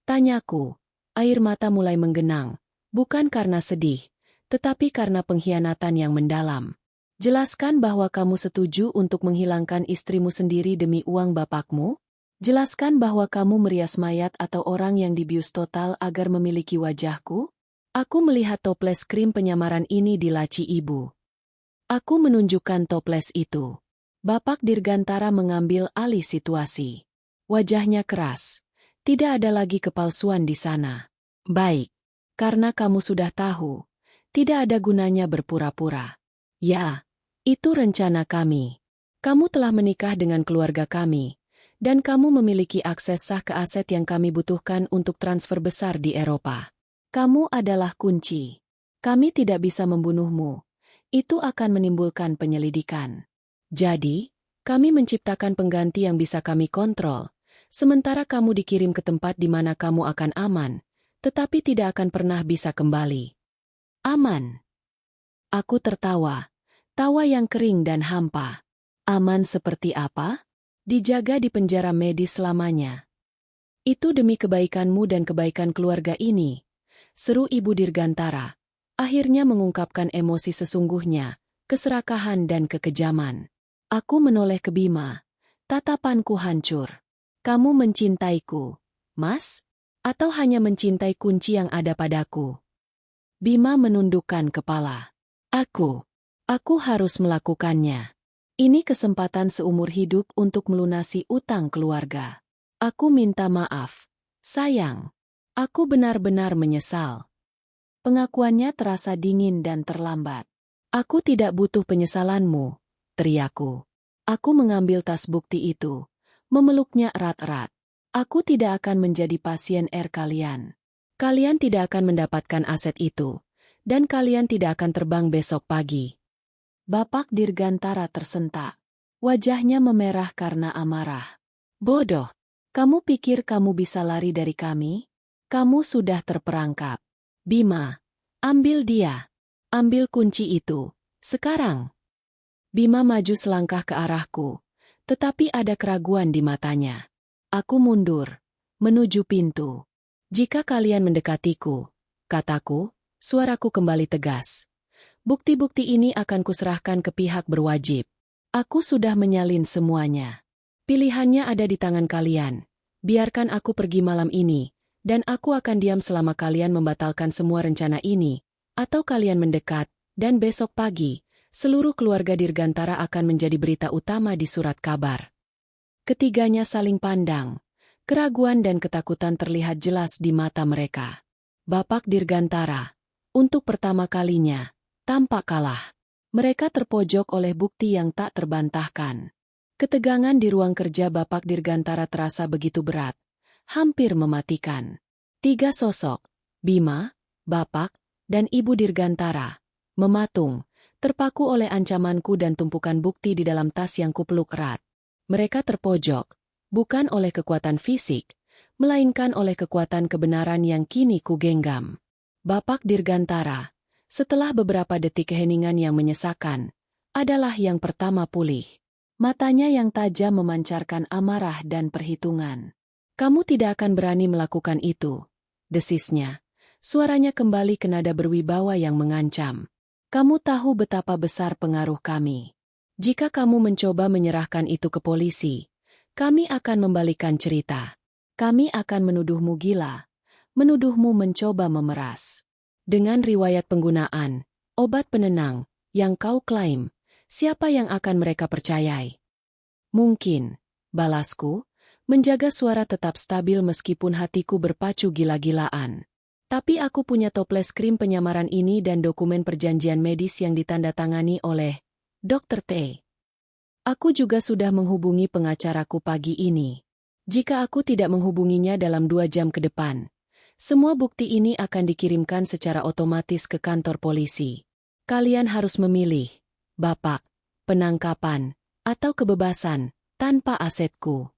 Tanyaku. Air mata mulai menggenang, bukan karena sedih, tetapi karena pengkhianatan yang mendalam. Jelaskan bahwa kamu setuju untuk menghilangkan istrimu sendiri demi uang bapakmu? Jelaskan bahwa kamu merias mayat atau orang yang dibius total agar memiliki wajahku? Aku melihat toples krim penyamaran ini di laci ibu. Aku menunjukkan toples itu. Bapak Dirgantara mengambil alih situasi. Wajahnya keras. Tidak ada lagi kepalsuan di sana. Baik. Karena kamu sudah tahu, Tidak ada gunanya berpura-pura. Ya, itu rencana kami. Kamu telah menikah dengan keluarga kami, dan kamu memiliki akses sah ke aset yang kami butuhkan untuk transfer besar di Eropa. Kamu adalah kunci. Kami tidak bisa membunuhmu. Itu akan menimbulkan penyelidikan. Jadi, kami menciptakan pengganti yang bisa kami kontrol, sementara kamu dikirim ke tempat di mana kamu akan aman, tetapi tidak akan pernah bisa kembali. Aman. Aku tertawa. Tawa yang kering dan hampa. Aman seperti apa? Dijaga di penjara medis selamanya. Itu demi kebaikanmu dan kebaikan keluarga ini, seru Ibu Dirgantara. Akhirnya mengungkapkan emosi sesungguhnya, keserakahan dan kekejaman. Aku menoleh ke Bima. Tatapanku hancur. Kamu mencintaiku, Mas? Atau hanya mencintai kunci yang ada padaku? Bima menundukkan kepala. Aku harus melakukannya. Ini kesempatan seumur hidup untuk melunasi utang keluarga. Aku minta maaf. Sayang. Aku benar-benar menyesal. Pengakuannya terasa dingin dan terlambat. Aku tidak butuh penyesalanmu, teriakku. Aku mengambil tas bukti itu, memeluknya erat-erat. Aku tidak akan menjadi pasien kalian. Kalian tidak akan mendapatkan aset itu, dan kalian tidak akan terbang besok pagi. Bapak Dirgantara tersentak. Wajahnya memerah karena amarah. Bodoh. Kamu pikir kamu bisa lari dari kami? Kamu sudah terperangkap. Bima, ambil dia. Ambil kunci itu. Sekarang. Bima maju selangkah ke arahku, tetapi ada keraguan di matanya. Aku mundur, menuju pintu. Jika kalian mendekatiku, kataku, suaraku kembali tegas. Bukti-bukti ini akan kuserahkan ke pihak berwajib. Aku sudah menyalin semuanya. Pilihannya ada di tangan kalian. Biarkan aku pergi malam ini, dan aku akan diam selama kalian membatalkan semua rencana ini, atau kalian mendekat, dan besok pagi, seluruh keluarga Dirgantara akan menjadi berita utama di surat kabar. Ketiganya saling pandang. Keraguan dan ketakutan terlihat jelas di mata mereka. Bapak Dirgantara, untuk pertama kalinya, tampak kalah. Mereka terpojok oleh bukti yang tak terbantahkan. Ketegangan di ruang kerja Bapak Dirgantara terasa begitu berat, hampir mematikan. Tiga sosok, Bima, Bapak, dan Ibu Dirgantara, mematung, terpaku oleh ancamanku dan tumpukan bukti di dalam tas yang kupeluk erat. Mereka terpojok, bukan oleh kekuatan fisik, melainkan oleh kekuatan kebenaran yang kini kugenggam. Bapak Dirgantara, setelah beberapa detik keheningan yang menyesakan, adalah yang pertama pulih. Matanya yang tajam memancarkan amarah dan perhitungan. Kamu tidak akan berani melakukan itu, desisnya. Suaranya kembali ke nada berwibawa yang mengancam. Kamu tahu betapa besar pengaruh kami. Jika kamu mencoba menyerahkan itu ke polisi, kami akan membalikan cerita. Kami akan menuduhmu gila, menuduhmu mencoba memeras. Dengan riwayat penggunaan obat penenang yang kau klaim, siapa yang akan mereka percayai? Mungkin, balasku, menjaga suara tetap stabil meskipun hatiku berpacu gila-gilaan. Tapi aku punya toples krim penyamaran ini dan dokumen perjanjian medis yang ditandatangani oleh Dr. T. Aku juga sudah menghubungi pengacaraku pagi ini. Jika aku tidak menghubunginya dalam 2 jam ke depan, semua bukti ini akan dikirimkan secara otomatis ke kantor polisi. Kalian harus memilih, Bapak, penangkapan, atau kebebasan, tanpa asetku.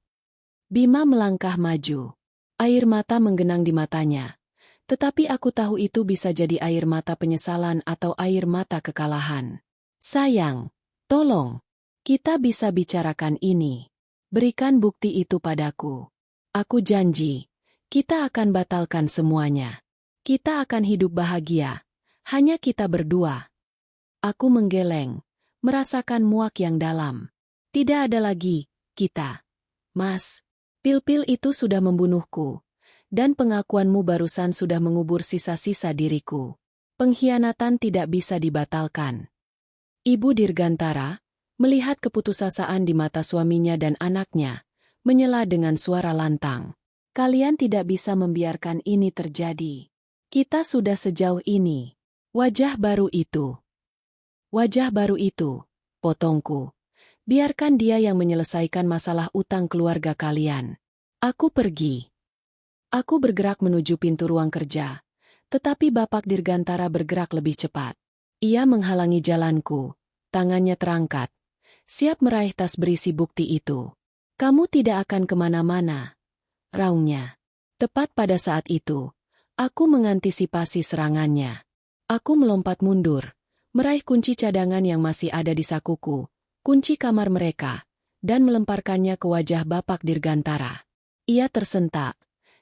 Bima melangkah maju. Air mata menggenang di matanya. Tetapi aku tahu itu bisa jadi air mata penyesalan atau air mata kekalahan. Sayang, tolong, kita bisa bicarakan ini. Berikan bukti itu padaku. Aku janji, kita akan batalkan semuanya. Kita akan hidup bahagia, hanya kita berdua. Aku menggeleng, merasakan muak yang dalam. Tidak ada lagi, kita. Mas, pil-pil itu sudah membunuhku, dan pengakuanmu barusan sudah mengubur sisa-sisa diriku. Pengkhianatan tidak bisa dibatalkan. Ibu Dirgantara, melihat keputusasaan di mata suaminya dan anaknya, menyela dengan suara lantang. Kalian tidak bisa membiarkan ini terjadi. Kita sudah sejauh ini. Wajah baru itu. Wajah baru itu, potongku. Biarkan dia yang menyelesaikan masalah utang keluarga kalian. Aku pergi. Aku bergerak menuju pintu ruang kerja, tetapi Bapak Dirgantara bergerak lebih cepat. Ia menghalangi jalanku, tangannya terangkat, siap meraih tas berisi bukti itu. Kamu tidak akan kemana-mana, raungnya. Tepat pada saat itu, aku mengantisipasi serangannya. Aku melompat mundur, meraih kunci cadangan yang masih ada di sakuku, kunci kamar mereka, dan melemparkannya ke wajah Bapak Dirgantara. Ia tersentak,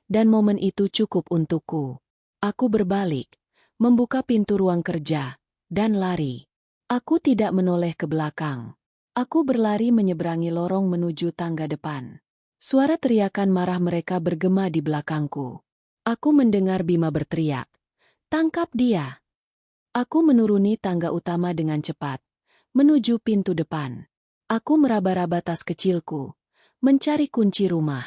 dan momen itu cukup untukku. Aku berbalik, membuka pintu ruang kerja, dan lari. Aku tidak menoleh ke belakang. Aku berlari menyeberangi lorong menuju tangga depan. Suara teriakan marah mereka bergema di belakangku. Aku mendengar Bima berteriak, "Tangkap dia!" Aku menuruni tangga utama dengan cepat, menuju pintu depan. Aku meraba-raba tas kecilku, mencari kunci rumah.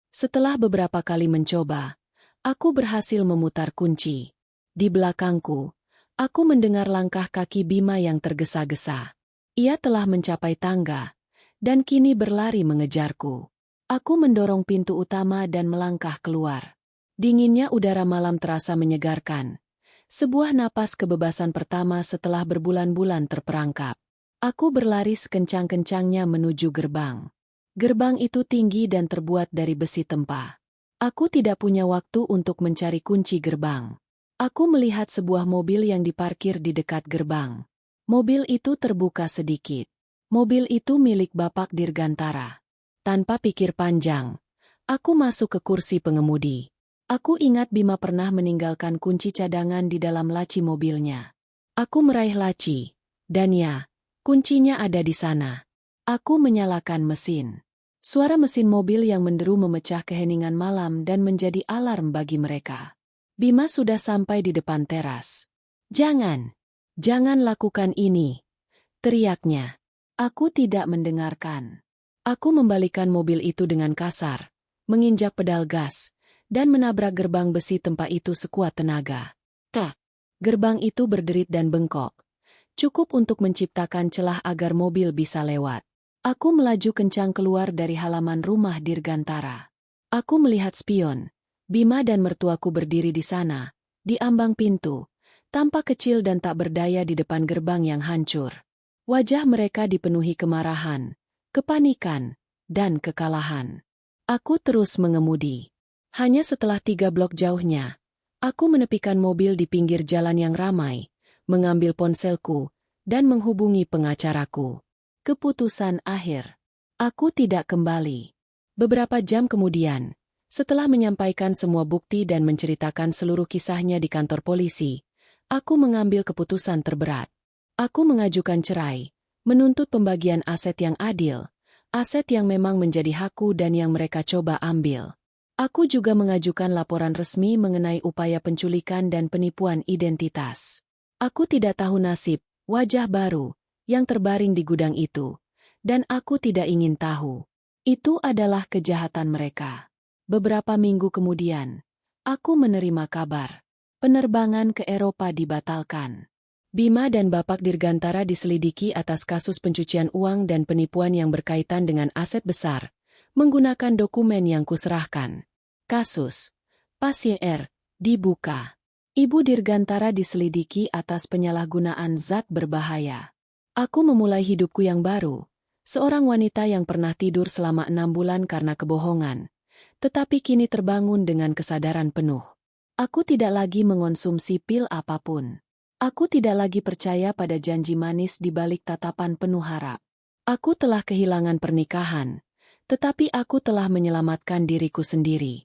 Setelah beberapa kali mencoba, aku berhasil memutar kunci. Di belakangku, aku mendengar langkah kaki Bima yang tergesa-gesa. Ia telah mencapai tangga, dan kini berlari mengejarku. Aku mendorong pintu utama dan melangkah keluar. Dinginnya udara malam terasa menyegarkan. Sebuah napas kebebasan pertama setelah berbulan-bulan terperangkap. Aku berlari sekencang-kencangnya menuju gerbang. Gerbang itu tinggi dan terbuat dari besi tempa. Aku tidak punya waktu untuk mencari kunci gerbang. Aku melihat sebuah mobil yang diparkir di dekat gerbang. Mobil itu terbuka sedikit. Mobil itu milik Bapak Dirgantara. Tanpa pikir panjang, aku masuk ke kursi pengemudi. Aku ingat Bima pernah meninggalkan kunci cadangan di dalam laci mobilnya. Aku meraih laci, dan ya, kuncinya ada di sana. Aku menyalakan mesin. Suara mesin mobil yang menderu memecah keheningan malam dan menjadi alarm bagi mereka. Bima sudah sampai di depan teras. "Jangan lakukan ini," teriaknya. Aku tidak mendengarkan. Aku membalikan mobil itu dengan kasar, menginjak pedal gas, dan menabrak gerbang besi tempat itu sekuat tenaga. Gerbang itu berderit dan bengkok, cukup untuk menciptakan celah agar mobil bisa lewat. Aku melaju kencang keluar dari halaman rumah Dirgantara. Aku melihat spion, Bima dan mertuaku berdiri di sana, di ambang pintu, tampak kecil dan tak berdaya di depan gerbang yang hancur. Wajah mereka dipenuhi kemarahan, kepanikan, dan kekalahan. Aku terus mengemudi. Hanya setelah 3 blok jauhnya, aku menepikan mobil di pinggir jalan yang ramai, mengambil ponselku, dan menghubungi pengacaraku. Keputusan akhir. Aku tidak kembali. Beberapa jam kemudian, setelah menyampaikan semua bukti dan menceritakan seluruh kisahnya di kantor polisi, aku mengambil keputusan terberat. Aku mengajukan cerai, menuntut pembagian aset yang adil, aset yang memang menjadi hakku dan yang mereka coba ambil. Aku juga mengajukan laporan resmi mengenai upaya penculikan dan penipuan identitas. Aku tidak tahu nasib wajah baru yang terbaring di gudang itu, dan aku tidak ingin tahu. Itu adalah kejahatan mereka. Beberapa minggu kemudian, aku menerima kabar. Penerbangan ke Eropa dibatalkan. Bima dan Bapak Dirgantara diselidiki atas kasus pencucian uang dan penipuan yang berkaitan dengan aset besar, menggunakan dokumen yang kuserahkan. Kasus Pasien R dibuka. Ibu Dirgantara diselidiki atas penyalahgunaan zat berbahaya. Aku memulai hidupku yang baru, seorang wanita yang pernah tidur selama 6 bulan karena kebohongan, tetapi kini terbangun dengan kesadaran penuh. Aku tidak lagi mengonsumsi pil apapun. Aku tidak lagi percaya pada janji manis di balik tatapan penuh harap. Aku telah kehilangan pernikahan, tetapi aku telah menyelamatkan diriku sendiri.